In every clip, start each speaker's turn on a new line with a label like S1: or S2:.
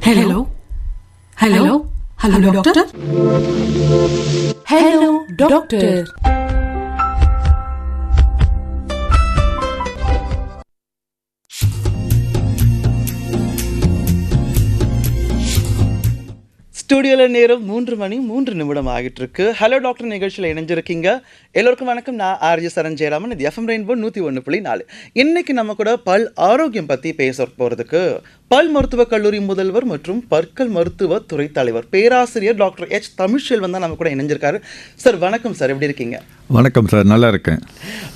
S1: Hello? Hello? Hello, doctor?
S2: Hello, doctor.
S3: ஸ்டுடியோவில் நேரம் 3:03 ஆகிட்டு இருக்கு. ஹலோ டாக்டர் நிகழ்ச்சியில் இணைஞ்சிருக்கீங்க. எல்லோருக்கும் வணக்கம். நான் ஆர்ஜி சரண் ஜெயராமன். இது எஃப்எம் ரெயின்போ 101.4. இன்னைக்கு நம்ம கூட பல் ஆரோக்கியம் பற்றி பேச போகிறதுக்கு பல் மருத்துவக் கல்லூரி முதல்வர் மற்றும் பற்கள் மருத்துவ துறை தலைவர் பேராசிரியர் டாக்டர் எச் தமிழ்ச்செல்வன் தான் நம்ம கூட இணைஞ்சிருக்காரு. சார் வணக்கம் சார், எப்படி இருக்கீங்க?
S4: வணக்கம் சார், நல்லா இருக்கேன்.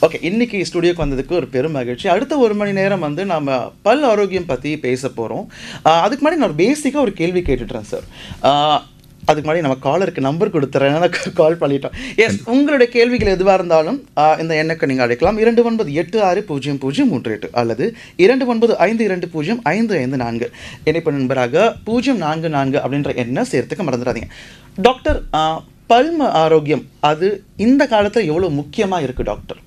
S3: ஓகே, இன்னைக்கு ஸ்டுடியோக்கு வந்ததுக்கு ஒரு பெரும் மகிழ்ச்சி. அடுத்த 1 மணி நேரம் நம்ம பல் ஆரோக்கியம் பற்றி பேச போகிறோம். அதுக்கு முன்னாடி நான் ஒரு பேசிக்காக ஒரு கேள்வி கேட்டுட்டுறேன் சார். அதுக்கு முன்னாடி நம்ம காலருக்கு நம்பர் கொடுத்துறேன், கால் பண்ணிட்டோம். எஸ், உங்களுடைய கேள்விகள் எதுவாக இருந்தாலும் இந்த எண்ணுக்கு நீங்கள் அழைக்கலாம். 29860038 அல்லது 2952055554 இணைப்பு நண்பராக 044 அப்படின்ற எண்ணை சேர்த்துக்க மறந்துடாதீங்க. டாக்டர், பல் ஆரோக்கியம் அது இந்த காலத்தில் எவ்வளோ முக்கியமாக இருக்குது டாக்டர்?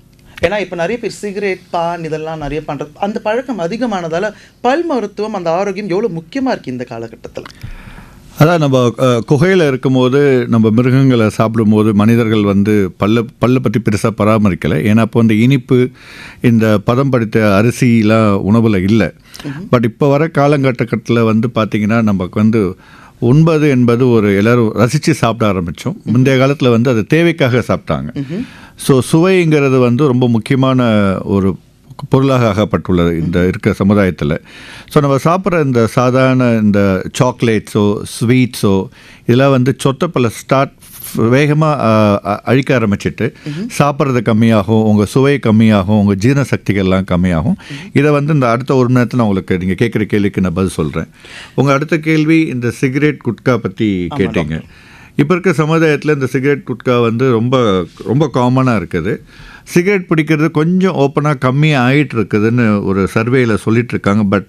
S3: ஏன்னா இப்போ நிறைய பேர் சிகரெட், பான் இதெல்லாம் நிறைய பண்ணுறது, அந்த பழக்கம் அதிகமானதால் பல் மருத்துவம் அந்த ஆரோக்கியம் எவ்வளோ முக்கியமாக இருக்குது இந்த காலகட்டத்தில்?
S4: அதான் நம்ம குகையில் இருக்கும்போது நம்ம மிருகங்களை சாப்பிடும்போது மனிதர்கள் பல்லை பற்றி பெருசாக பராமரிக்கலை. ஏன்னா அப்போ இனிப்பு, இந்த பதம் படித்த அரிசிலாம் உணவில் இல்லை. பட் இப்போ வர காலகட்டத்தில் பார்த்திங்கன்னா நமக்கு உண்பது என்பது ஒரு எல்லோரும் ரசித்து சாப்பிட ஆரம்பித்தோம். முந்தைய காலத்தில் அது தேவைக்காக சாப்பிட்டாங்க. ஸோ சுவைங்கிறது ரொம்ப முக்கியமான ஒரு பொருளாக ஆகப்பட்டுள்ளது இந்த இருக்கிற சமுதாயத்தில். ஸோ நம்ம சாப்பிட்ற இந்த சாதாரண இந்த சாக்லேட்ஸோ ஸ்வீட்ஸோ இதெல்லாம் சொத்தை பல வேகமாக அழிக்க ஆரம்பிச்சிட்டு சாப்பிட்றது கம்மியாகும், உங்கள் சுவை கம்மியாகும், உங்கள் ஜீரண சக்திகள்லாம் கம்மியாகும். இதை இந்த அடுத்த 1 மணி நேரத்தில் நான் உங்களுக்கு நீங்கள் கேட்குற கேள்விக்கு நான் பதில் சொல்கிறேன். உங்கள் அடுத்த கேள்வி இந்த சிகரெட், குட்கா பற்றி கேட்டீங்க. இப்போ இருக்க சமுதாயத்தில் இந்த சிகரெட், குட்கா ரொம்ப ரொம்ப காமனாக இருக்குது. சிகரெட் பிடிக்கிறது கொஞ்சம் ஓப்பனாக கம்மியாக ஆகிட்டு இருக்குதுன்னு ஒரு சர்வேயில் சொல்லிகிட்ருக்காங்க. பட்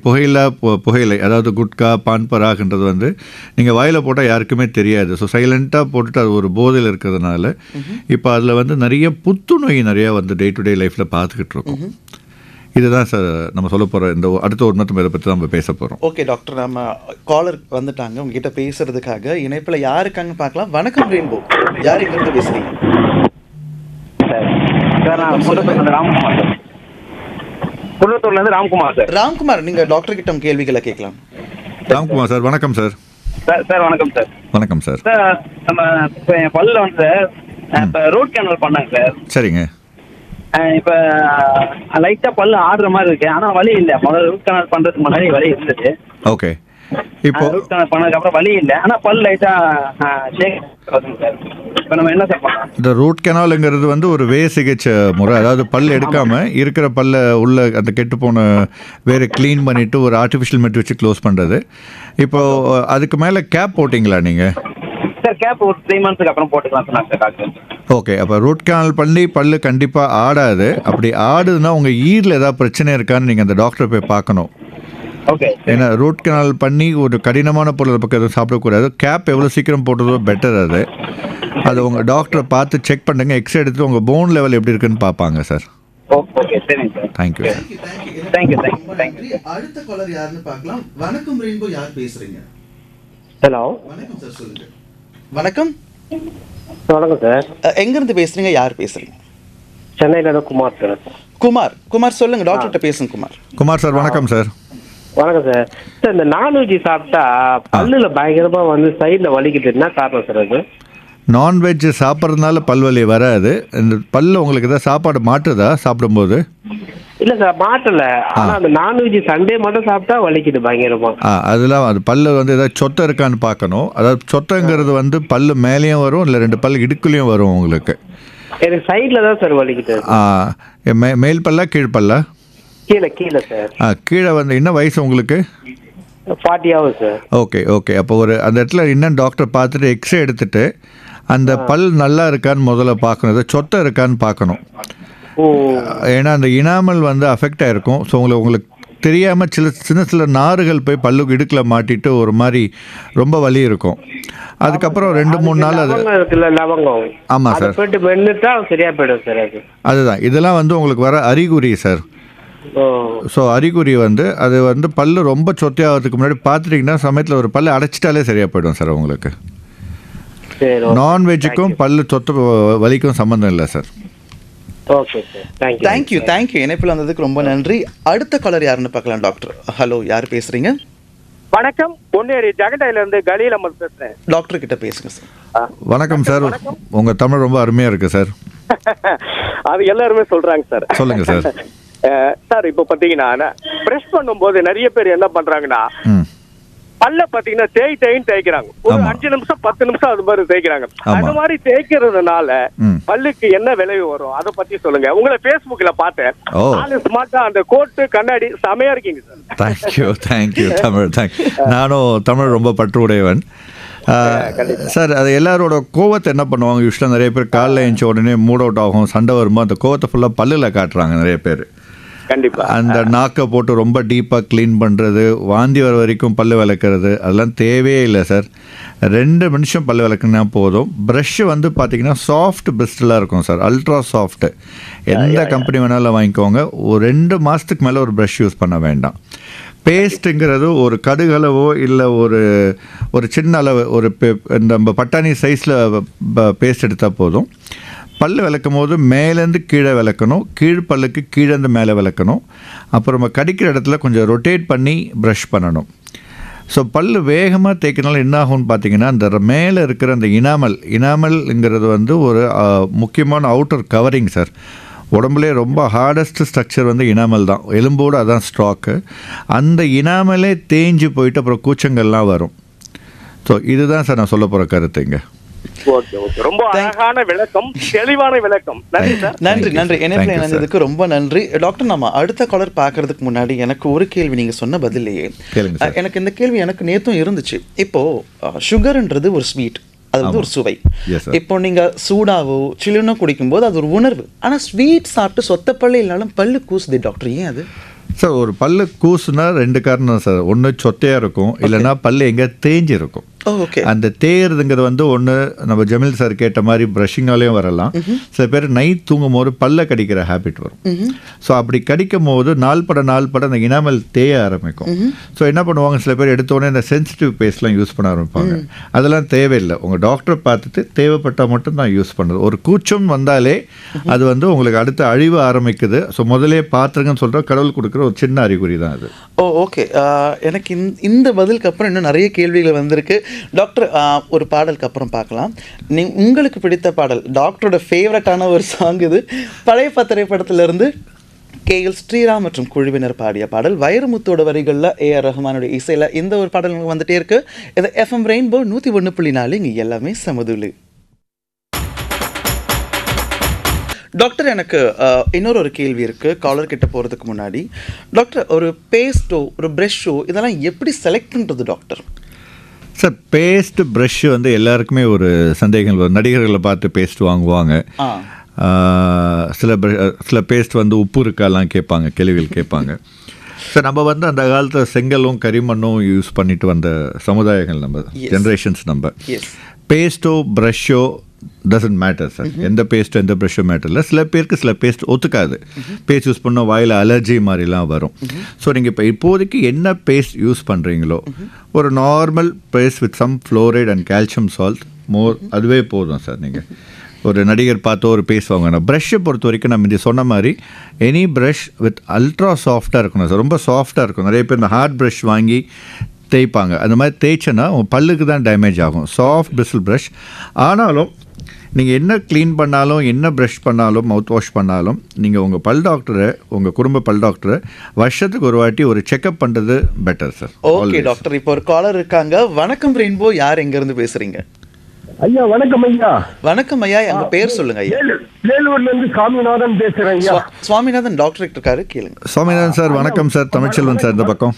S4: புகையிலை அதாவது குட்கா, பான் பராக்ன்றது நீங்கள் வாயில் போட்டால் யாருக்குமே தெரியாது. ஸோ சைலண்ட்டாக போட்டுட்டு அது ஒரு போதையில் இருக்கிறதுனால இப்போ அதில் நிறைய புத்துநோய் நிறையா டே டு டே லைஃப்பில் பார்த்துக்கிட்டு இருக்கோம். இதுதான் சார் நம்ம சொல்ல போகிற இந்த அடுத்த 1 மணி நேரத்தை பற்றி நம்ம பேச போகிறோம்.
S3: ஓகே டாக்டர், நம்ம காலர் வந்துட்டாங்க உங்ககிட்ட பேசுறதுக்காக. இணைப்பில் யார் இருக்காங்க பார்க்கலாம். வணக்கம் ரெயின்போ, யார் எங்கிருந்து பேசுறீங்க?
S5: குன்னத்தூர்லேருந்து ராம்குமார் சார்.
S3: ராம்குமார், நீங்கள் டாக்டர் கிட்ட கேள்விகளை கேட்கலாம்.
S4: ராம்குமார் சார், வணக்கம் சார்.
S5: சார் வணக்கம் சார்.
S4: வணக்கம் சார்.
S5: சார் நம்ம இப்போ என் பல்லில் இப்போ ரூட் கேனல் பண்ணாங்க சார்.
S4: சரிங்க.
S5: இப்போ லைட்டாக பல்லு ஆடுற மாதிரி இருக்கு, ஆனால் வலி இல்லை. முதல்ல ரூட் கேனல் பண்ணுறதுக்கு முன்னாடி வலி இருந்துச்சு.
S4: ஓகே, இப்போ
S5: ரூட் கேனல் பண்ணதுக்கப்புறம் வலி இல்லை, ஆனால் பல் லைட்டாக ஷேக் ஆகுதுங்க சார். இப்போ நம்ம என்ன சார் பண்ணலாம்?
S4: இந்த ரூட் கெனாலுங்கிறது ஒரு வே சிகிச்சை முறை. அதாவது பல் எடுக்காமல் இருக்கிற பல்ல உள்ள அந்த கெட்டுப்போன வேறு க்ளீன் பண்ணிவிட்டு ஒரு ஆர்டிஃபிஷியல் மெட் வச்சு க்ளோஸ் பண்ணுறது. இப்போது அதுக்கு மேலே கேப் போட்டிங்களா நீங்கள்?
S5: சார் கேப் ஒரு 3 மந்த்ஸ்க்கு அப்புறம் போட்டுக்கலாம் சொன்னாங்க சார் டாக்டர்.
S4: ஓகே, அப்போ ரூட் கேனல் பண்ணி பல்லு கண்டிப்பாக ஆடாது. அப்படி ஆடுதுன்னா உங்கள் ஈரில் ஏதாவது பிரச்சனை இருக்கான்னு நீங்கள் அந்த டாக்டரை போய் பார்க்கணும்.
S5: ஓகே,
S4: ஏன்னா ரூட் கெனால் பண்ணி ஒரு கடினமான பொருளை பக்கம் எதுவும் சாப்பிடக்கூடாது. கேப் எவ்வளோ சீக்கிரம் போட்டதோ பெட்டர். அது உங்கள் டாக்டரை பார்த்து செக் பண்ணுங்க. எக்ஸ்ரே எடுத்துட்டு உங்கள் போன் லெவல் எப்படி இருக்குன்னு பார்ப்பாங்க சார்.
S5: ஓகே, சரிங்க சார்.
S4: தேங்க்யூ.
S5: தேங்க்யூ.
S3: அடுத்த காலர் யாருன்னு பார்க்கலாம். வணக்கம் ரெயின்போ, யார் பேசுறீங்க?
S6: ஹலோ,
S3: வணக்கம் சார், சொல்லுங்க. வணக்கம்.
S6: வணக்கம் சார்.
S3: எங்கிருந்து பேசுறீங்க, யார் பேசுறீங்க?
S6: சென்னையில குமார் சார்.
S3: குமார் சொல்லுங்க, டாக்டர்கிட்ட பேசுங்க. குமார்
S4: சார், வணக்கம் சார்.
S6: வணக்கம் சார். சார் இந்த நான்வெஜ் சாப்பிட்டா பல்லுல பயங்கரமா சைடில் வலிக்குது, என்ன காரணம் சார் அது?
S4: நான்வெஜ் சாப்பிட்றதுனால பல்வலி வராது. இந்த பல்லு உங்களுக்கு ஏதாவது சாப்பாடு மாட்டுதா சாப்பிடும்போது?
S6: இல்லை சார், மாட்டல. ஆனால் அந்த நான்வெஜ் சண்டே மட்டும் சாப்பிட்டா வலிக்குது பயங்கரமா.
S4: அதெல்லாம் அது பல்லு ஏதாவது சொத்தை இருக்கான்னு பார்க்கணும். அதாவது சொத்தைங்கிறது பல்லு மேலேயும் வரும், இல்லை 2 பல்லு இடுக்குலையும் வரும் உங்களுக்கு.
S6: எனக்கு சைடில் தான் சார் வலிக்குது.
S4: மேல் பல்லா கீழ் பல்லா?
S6: கீழே சார்.
S4: கீழே என்ன வயசு உங்களுக்கு?
S6: 40 ஆகுது சார்.
S4: ஓகே. அப்போ அந்த இடத்துல இன்னும் டாக்டர் பார்த்துட்டு எக்ஸ்ரே எடுத்துட்டு அந்த பல் நல்லா இருக்கான்னு முதல்ல பார்க்கணும், சொத்தை இருக்கான்னு பார்க்கணும். ஏன்னா அந்த இனாமல் அஃபெக்ட் ஆகிருக்கும். ஸோ உங்களுக்கு தெரியாமல் சின்ன நாறுகள் போய் பல்லுக்கு இடுக்கில் மாட்டிட்டு ஒரு மாதிரி ரொம்ப வலி இருக்கும். அதுக்கப்புறம் 2-3 நாள் அது
S6: லவங்கம்.
S4: ஆமாம் சார்,
S6: சரியா போயிடும் சார்.
S4: அதுதான் இதெல்லாம் உங்களுக்கு வர அறிகுறி சார்.
S6: ஓ
S4: ஸோ அறிகுறி வந்து அது வந்து பல்லு ரொம்ப சொத்தையாகிறதுக்கு முன்னாடி பார்த்துட்டிங்கன்னா சமயத்தில் ஒரு பல்லு அடைச்சிட்டாலே சரியாக போயிடும் சார் உங்களுக்கு.
S6: சரி
S4: நான்வெஜ்ஜுக்கும் பல்லு சொத்து வலிக்கும் சம்மந்தம் இல்லை sir.
S6: Okay sir thank you.
S3: Thank you இணைப்பில் வந்ததுக்கு ரொம்ப நன்றி. அடுத்த காலர் யாருன்னு பார்க்கலாம் டாக்டர். ஹலோ, யார் பேசுறீங்க?
S2: வணக்கம், பொன்னேரி ஜெகண்டையில இருந்து கலீல் அஹ்மத் பேசுறேன்.
S3: டாக்டர் கிட்ட பேசுங்க சார்.
S4: வணக்கம் சார், உங்கள் தமிழ் ரொம்ப அருமையாக இருக்குது சார்.
S2: அது எல்லாருமே சொல்றாங்க சார்.
S4: சொல்லுங்க சார்.
S2: சார் இப்போ பாத்தீங்கன்னா பிரஷ் பண்ணும்போது நிறைய பேர் என்ன பண்றாங்கன்னா பல்ல பாத்தீங்கன்னா தேய்க்கிறாங்க. ஒரு 5 நிமிஷம் 10 நிமிஷம் அது மாதிரி தேய்க்கிறாங்க. அது மாதிரி தேய்க்கிறதுனால பல்லுக்கு என்ன விளைவு வரும் அதை பத்தி சொல்லுங்க. உங்களை Facebookல பார்த்தேன். ஸ்மார்ட்டா அந்த கோட்டு கண்ணாடி செமையா இருக்கீங்க சார்.
S4: தேங்க்யூ தமிழ். நானும் தமிழ் ரொம்ப பற்று உடையவன் சார். அது எல்லாரோட கோவத்தை என்ன பண்ணுவாங்க யூஸ்வலாக, நிறைய பேர் காலைல எழுந்த உடனே மூட் அவுட் ஆகும், சண்டை வரும்போது அந்த கோவத்தை ஃபுல்லாக பல்லில் காட்டுறாங்க நிறைய பேர்.
S2: கண்டிப்பா
S4: அந்த நாக்கை போட்டு ரொம்ப டீப்பாக க்ளீன் பண்ணுறது, வாந்தி வர வரைக்கும் பல்லு விளக்குறது, அதெல்லாம் தேவையே இல்லை சார். 2 நிமிஷம் பல்லு விளக்குனா போதும். ப்ரஷ்ஷு வந்து பார்த்தீங்கன்னா சாஃப்ட் பிரிஸ்டலாக இருக்கும் சார், அல்ட்ரா சாஃப்ட்டு. எந்த கம்பெனி வேணாலும் வாங்கிக்கோங்க. ஒரு 2 மாதத்துக்கு மேலே ஒரு ப்ரஷ் யூஸ் பண்ண வேண்டாம். பேஸ்ட்டுங்கிறது ஒரு கடுகளவோ இல்லை ஒரு சின்ன அளவு ஒரு நம்ம பட்டாணி சைஸில் பேஸ்ட் எடுத்தால் போதும். பல் விளக்கும் போது மேலேருந்து கீழே விளக்கணும், பல்லுக்கு கீழேருந்து மேலே விளக்கணும். அப்புறம் நம்ம கடிக்கிற இடத்துல கொஞ்சம் ரொட்டேட் பண்ணி ப்ரஷ் பண்ணணும். ஸோ பல் வேகமாக தேய்க்கிறனால என்ன ஆகும்னு பார்த்தீங்கன்னா, அந்த மேலே இருக்கிற அந்த இனாமல்ங்கிறது வந்து ஒரு முக்கியமான அவுட்டர் கவரிங் சார். உடம்புலே ரொம்ப ஹார்டஸ்ட் ஸ்ட்ரக்சர் வந்து இனாமல் தான், எலும்போடு அதான் ஸ்ட்ராக்கு. அந்த இனாமலே தேஞ்சு போயிட்டு அப்புறம் கூச்சங்கள்லாம் வரும். ஸோ இதுதான் சார் நான் சொல்ல போகிற கருத்துங்க.
S2: ரொம்ப அழகான விளக்கம், தெளிவான விளக்கம். நன்றி சார்.
S3: நன்றி. இணைப்பில் இணைந்ததுக்கு ரொம்ப நன்றி டாக்டர். நம்ம அடுத்த காலர் பார்க்கறதுக்கு முன்னாடி எனக்கு ஒரு கேள்வி, நீங்க சொன்ன பதிலையே எனக்கு இந்த கேள்வி எனக்கு நேத்தும் இருந்துச்சு. இப்போ சுகர்ன்றது ஒரு ஸ்வீட், அது வந்து ஒரு சுவை. இப்போ நீங்க சூடாவோ சில்லுனோ குடிக்கும்போது அது ஒரு உணர்வு. ஆனா ஸ்வீட் சாப்பிட்டு சொத்த பல்லு இல்லைனாலும் பல்லு கூசுது டாக்டர், ஏன் அது?
S4: சார் ஒரு பல்லு கூசுனா 2 காரணம் சார். ஒன்று சொத்தையாக இருக்கும், இல்லைன்னா பல்லு எங்கே தேஞ்சு இருக்கும். அந்த தேயறதுங்கிறது வந்து ஒன்று நம்ம ஜமீல் சார் கேட்ட மாதிரி ப்ரஷிங்காலேயும் வரலாம். சில பேர் நைட் தூங்கும் போது பல்ல கடிக்கிற ஹேபிட் வரும். ஸோ அப்படி கடிக்கும் போது நாள்பட அந்த இனாமல் தேய ஆரம்பிக்கும். ஸோ என்ன பண்ணுவாங்க, சில பேர் எடுத்தோடனே இந்த சென்சிட்டிவ் பேஸ்ட்லாம் யூஸ் பண்ண ஆரம்பிப்பாங்க. அதெல்லாம் தேவையில்லை. உங்கள் டாக்டரை பார்த்துட்டு தேவைப்பட்டால் மட்டும் தான் யூஸ் பண்ணுறது. ஒரு கூச்சம் வந்தாலே அது வந்து உங்களுக்கு அடுத்த அழிவு ஆரம்பிக்குது. ஸோ முதலே பார்த்துருங்கன்னு சொல்கிற கடவுள் கொடுக்குற ஒரு சின்ன அறிகுறி தான் அது.
S3: ஓகே. எனக்கு இந்த பதிலுக்கு அப்புறம் இன்னும் நிறைய கேள்விகள் வந்திருக்கு டாக்டர். ஒரு பாடலுக்கு அப்புறம் பார்க்கலாம். உங்களுக்கு பிடித்த பாடல், டாக்டரோட ஃபேவரட்டான ஒரு சாங் இது. பழைய திரைப்படத்திலிருந்து KL ஸ்ரீராம் மற்றும் குழுவினர் பாடிய பாடல், வைரமுத்தோட வரிகளில் AR ரஹ்மானுடைய இசையில் இந்த ஒரு பாடல் வந்துட்டே இருக்கு. இது FM ரெயின்போ 101.4. இங்கே எல்லாமே சமதுளு. டாக்டர், எனக்கு இன்னொரு கேள்வி இருக்குது காலர் கிட்ட போகிறதுக்கு முன்னாடி. டாக்டர், ஒரு பேஸ்ட்டோ ஒரு ப்ரஷ்ஷோ இதெல்லாம் எப்படி செலக்ட் பண்ணுறது டாக்டர்?
S4: சார் பேஸ்ட் ப்ரஷ்ஷு வந்து எல்லாருக்குமே ஒரு சந்தேகங்கள் வரும். நடிகர்களை பார்த்து பேஸ்ட் வாங்குவாங்க. சில பேஸ்ட் வந்து உப்பு இருக்காலாம் கேட்பாங்க, கேள்விகள் கேட்பாங்க. சார் நம்ம வந்து அந்த காலத்தில் செங்கலும் கரிமண்ணும் யூஸ் பண்ணிட்டு வந்த சமுதாயங்கள் நம்ம, ஜென்ரேஷன்ஸ் நம்ம. பேஸ்ட்டோ ப்ரஷ்ஷோ டசன்ட் மேட்டர் சார். எந்த பேஸ்ட்டோ எந்த ப்ரஷ்ஷோ மேட்டர் இல்லை. சில பேருக்கு சில பேஸ்ட் ஒத்துக்காது. பேஸ்ட் யூஸ் பண்ண வாயில் அலர்ஜி மாதிரிலாம் வரும். ஸோ நீங்கள் இப்போதைக்கு என்ன பேஸ்ட் யூஸ் பண்ணுறீங்களோ, ஒரு normal paste with some fluoride and calcium salt அதுவே போதும் சார். நீங்கள் ஒரு நடிகர் பார்த்தோ ஒரு பேஸ்ட் வாங்கணும். ப்ரஷ்ஷை பொறுத்த வரைக்கும் நம்ம இது சொன்ன மாதிரி எனி ப்ரஷ் வித் அல்ட்ரா சாஃப்டாக இருக்கணும் சார். ரொம்ப சாஃப்டாக இருக்கும். நிறைய பேர் இந்த ஹார்ட் ப்ரஷ் வாங்கி தேய்ப்பாங்க. அந்த மாதிரி தேய்ச்சனா உங்கள் பல்லுக்கு தான் டேமேஜ் ஆகும். Soft bristle brush. ஆனாலும் நீங்கள் என்ன க்ளீன் பண்ணாலும், என்ன ப்ரஷ் பண்ணாலும், மவுத் வாஷ் பண்ணாலும், நீங்கள் உங்கள் பல் டாக்டரை, உங்கள் குடும்ப பல் டாக்டரை வருஷத்துக்கு ஒரு வாட்டி ஒரு செக்அப் பண்ணுறது பெட்டர் சார்.
S3: ஓகே டாக்டர், இப்போ ஒரு காலர் இருக்காங்க. வணக்கம் ரெயின்போ, யார் எங்கேருந்து பேசுகிறீங்க?
S7: ஐயா வணக்கம் ஐயா.
S3: வணக்கம் ஐயா, எங்க பேர் சொல்லுங்க ஐயா.
S7: வேலூர்ல இருந்து சுவாமிநாதன் பேசுறேன் ஐயா.
S3: சுவாமிநாதன் டாக்டர் இருக்காரு, கேளுங்க.
S4: சுவாமிநாதன் சார் வணக்கம் சார். தமிழ்ச்செல்வன் சார் இந்த பக்கம்.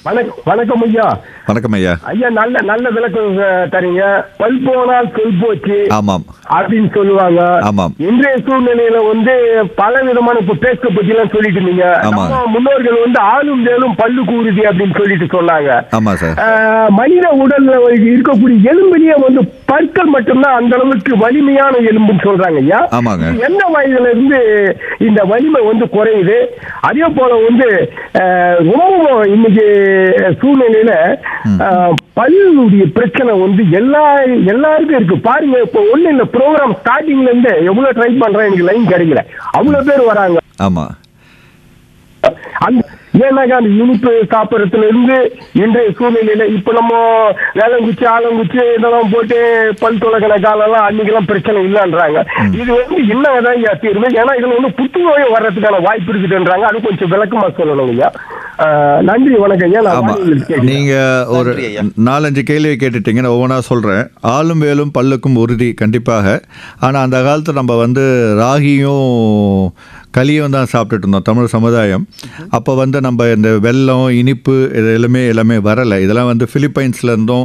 S7: வணக்கம் ஐயா.
S4: வணக்கம் ஐயா.
S7: ஐயா நல்ல விளக்கம் தரீங்க. பல் போனால் சொல் போச்சு
S4: ஆமாம்
S7: அப்படின்னு சொல்லுவாங்க.
S4: ஆமாம்.
S7: இன்றைய சூழ்நிலையில வந்து பல விதமான பேஸ்ட பத்தி எல்லாம் சொல்லிட்டு இருந்தீங்க. நம்ம முன்னோர்கள் வந்து ஆளும் வேலும் பல்லு கூறுதி அப்படின்னு சொல்லிட்டு சொன்னாங்க.
S4: ஆமா சார்.
S7: மனித உடல்ல இருக்கக்கூடிய எலும்பிலேயே வந்து பற்கள் மட்டும்தான் தான் அந்த அளவுக்கு வலிமையான எலும்புன்னு சொல்றாங்க ஐயா.
S4: ஆமாங்க.
S7: எந்த வயதுல இருந்து இந்த வலிமை வந்து குறையுது? அதே போல வந்து ரொம்ப இன்னைக்கு சூழ்நிலையில பல்லுடைய பிரச்சனை வந்து எல்லாருக்கும் இருக்கு பாருங்க. இப்போ ஒண்ணு இந்த ப்ரோக்ராம் ஸ்டார்டிங்ல இருந்து எவ்வளவு ட்ரை பண்றேன், எனக்கு லைன் கிடைக்கல, அவ்வளவு பேர் வராங்க.
S4: ஆமா.
S7: ஏன்னாக்கா அந்த இனிப்பு சாப்பிடறதுல இருந்து இன்றைய சூழ்நிலையில இப்ப நம்ம வேலங்குச்சி ஆலங்குச்சி இதெல்லாம் போட்டு பல் துளக்கின காலெல்லாம் அன்னைக்கெல்லாம் பிரச்சனை இல்லைன்றாங்க. இது வந்து என்னதான் தீர்வு? ஏன்னா இதுல வந்து புற்றுநோய் வர்றதுக்கான வாய்ப்பு இருக்குதுன்றாங்க. அது கொஞ்சம் விளக்கமா சொல்லணும் ஐயா. நன்றி, வணக்கம் ஐயா.
S4: நீங்க ஒரு 4-5 கேள்வியை கேட்டுட்டீங்க, நான் ஒவ்வொன்றா சொல்றேன். ஆளும் வேலும் பல்லுக்கும் உறுதி கண்டிப்பாக. ஆனா அந்த காலத்துல நம்ம வந்து ராகியும் களியும் தான் சாப்பிட்டுட்டு இருந்தோம் தமிழ் சமுதாயம். அப்போ வந்து நம்ம இந்த வெல்லம் இனிப்பு இது எல்லாமே வரலை. இதெல்லாம் வந்து பிலிப்பைன்ஸ்லேருந்தும்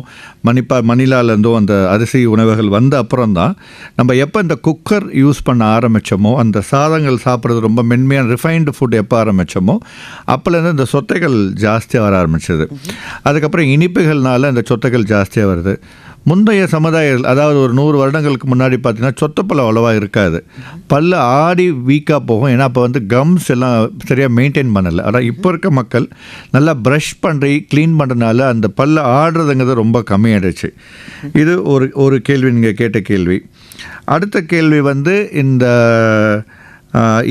S4: மணிலாலேருந்தும் அந்த அரிசி உணவுகள் வந்த அப்புறம் தான் நம்ம எப்போ இந்த குக்கர் யூஸ் பண்ண ஆரம்பித்தோமோ, அந்த சாதங்கள் சாப்பிட்றது ரொம்ப மென்மையான ரிஃபைன்டு ஃபுட் எப்போ ஆரம்பித்தோமோ அப்போலேருந்து இந்த சொத்தைகள் ஜாஸ்தியாக வர ஆரம்பிச்சது. அதுக்கப்புறம் இனிப்புகள்னால இந்த சொத்தைகள் ஜாஸ்தியாக வருது. முந்தைய சமுதாயம், அதாவது ஒரு 100 வருடங்களுக்கு முன்னாடி பார்த்தீங்கன்னா சொத்தப்பல் அவ்வளோவா இருக்காது. பல்லு ஆடி வீக்காக போகும். ஏன்னா அப்போ வந்து கம்ஸ் எல்லாம் சரியாக மெயின்டைன் பண்ணலை. ஆனால் இப்போ இருக்க மக்கள் நல்லா ப்ரஷ் பண்ணி க்ளீன் பண்ணுறதுனால அந்த பல்லு ஆடுறதுங்கிறது ரொம்ப கம்மியாயிடுச்சு. இது ஒரு கேள்வி நீங்கள் கேட்ட கேள்வி. அடுத்த கேள்வி வந்து இந்த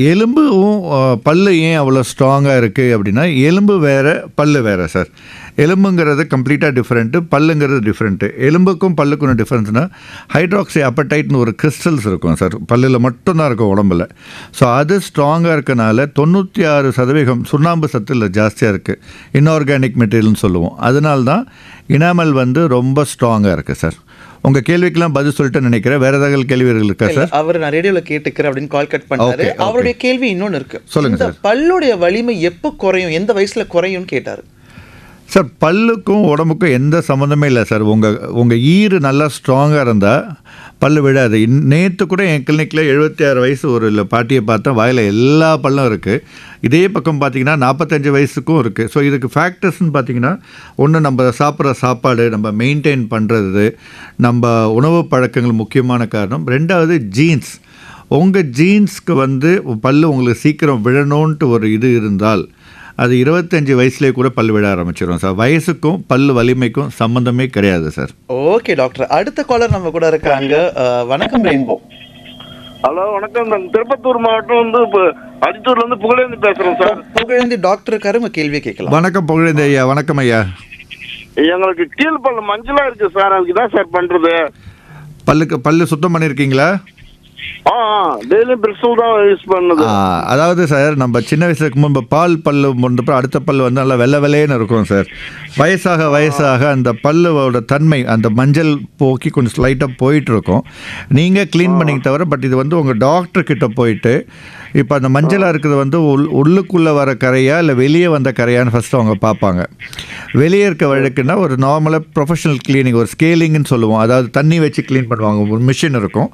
S4: எலும்பும் பல்லு ஏன் அவ்வளோ ஸ்ட்ராங்காக இருக்குது அப்படின்னா, எலும்பு வேறு பல்லு வேறு சார். எலும்புங்கிறது கம்ப்ளீட்டாக டிஃப்ரெண்ட்டு, பல்லுங்கிறது டிஃப்ரெண்ட்டு. எலும்புக்கும் பல்லுக்கும் டிஃப்ரென்ஸ்னால் ஹைட்ராக்சி அப்படைட்னு ஒரு கிறிஸ்டல்ஸ் இருக்கும் சார், பல்லில் மட்டும்தான் இருக்கும் உடம்புல. ஸோ அது ஸ்ட்ராங்காக இருக்கனால 96% சுண்ணாம்பு சத்தில் ஜாஸ்தியாக இருக்குது. இன்ஆர்கானிக் மெட்டீரியல்னு சொல்லுவோம். அதனால தான் இனாமல் வந்து ரொம்ப ஸ்ட்ராங்காக இருக்குது சார். உங்கள் கேள்விக்கெல்லாம் பதில் சொல்லிட்டு நினைக்கிறேன். வேறு ஏதாவது கேள்விகள் இருக்கா சார்?
S3: அவர் நான் ரேடியோவில் கேட்டுக்கிறேன் அப்படின்னு கால் கட் பண்ணாரு. அவருடைய கேள்வி இன்னொன்று இருக்கு.
S4: சொல்லுங்க சார்.
S3: பல்லுடைய வலிமை எப்போ குறையும், எந்த வயசுல குறையும்னு கேட்டார்
S4: சார். பல்லுக்கும் உடம்புக்கும் எந்த சம்மந்தமே இல்லை சார். உங்கள் ஈறு நல்லா ஸ்ட்ராங்காக இருந்தால் பல்லு விடாது. நேற்று கூட என் கிளினிக்கில் 76 வயசு ஒரு பாட்டியை பார்த்தேன், வாயில் எல்லா பல்லும் இருக்குது. இதே பக்கம் பார்த்திங்கன்னா 45 வயசுக்கும் இருக்குது. ஸோ இதுக்கு ஃபேக்டர்ஸ்ன்னு பார்த்திங்கன்னா, ஒன்று நம்ம சாப்பிட்ற சாப்பாடு, நம்ம மெயின்டைன் பண்ணுறது, நம்ம உணவு பழக்கங்கள் முக்கியமான காரணம். ரெண்டாவது ஜீன்ஸ். உங்கள் ஜீன்ஸ்க்கு வந்து பல்லு உங்களுக்கு சீக்கிரம் விழணுன்ட்டு ஒரு இது இருந்தால் அது 25 வயசுலேயே கூட பல் விழ ஆரம்பிச்சிடும் சார். வயசுக்கும் பல்லு வலிமைக்கும் சம்மந்தமே கிடையாது சார்.
S3: ஓகே டாக்டர், அடுத்த காலர் நம்ம கூட இருக்காங்க. வணக்கம் ரெயின்போ.
S8: ஹலோ வணக்கம். நான் திருப்பத்தூர் மாவட்டம் வந்து இப்போ அடித்தூர்ல இருந்து புகழேந்தி பேசுறேன் சார்.
S3: புகழேந்தி டாக்டர் இருக்காரு, உங்க கேள்வியை கேட்கலாம்.
S4: வணக்கம் புகழேந்தி ஐயா. வணக்கம் ஐயா.
S8: எங்களுக்கு கீழ் பல்லு மஞ்சளா இருக்கு சார், அதுக்கு தான் சார் பண்றது?
S4: பல்லு சுத்தம் பண்ணியிருக்கீங்களா?
S8: டெய்லி பிரிசல் தான் யூஸ் பண்ணது.
S4: அதாவது சார், நம்ம சின்ன வயசுக்கு முன்பு பால் பல்லு முன்னப்போ அடுத்த பல்லு வந்து நல்லா வெள்ளை வெள்ளையன்னு இருக்கும் சார். வயசாக அந்த பல்லுவோட தன்மை அந்த மஞ்சள் போக்கி கொஞ்சம் ஸ்லைட்டாக போயிட்டுருக்கும். நீங்கள் க்ளீன் பண்ணிக்க தவிர. பட் இது வந்து உங்கள் டாக்டர்கிட்ட போயிட்டு இப்போ அந்த மஞ்சளாக இருக்கிறது வந்து உள்ளுக்குள்ளே வர கரையா இல்லை வெளியே வந்த கரையான்னு ஃபஸ்ட்டு அவங்க பார்ப்பாங்க. வெளியே இருக்க வழக்குன்னா ஒரு நார்மலாக ப்ரொஃபஷனல் க்ளீனிங், ஒரு ஸ்கேலிங்னு சொல்லுவோம். அதாவது தண்ணி வச்சு க்ளீன் பண்ணுவாங்க. ஒரு மிஷின் இருக்கும்,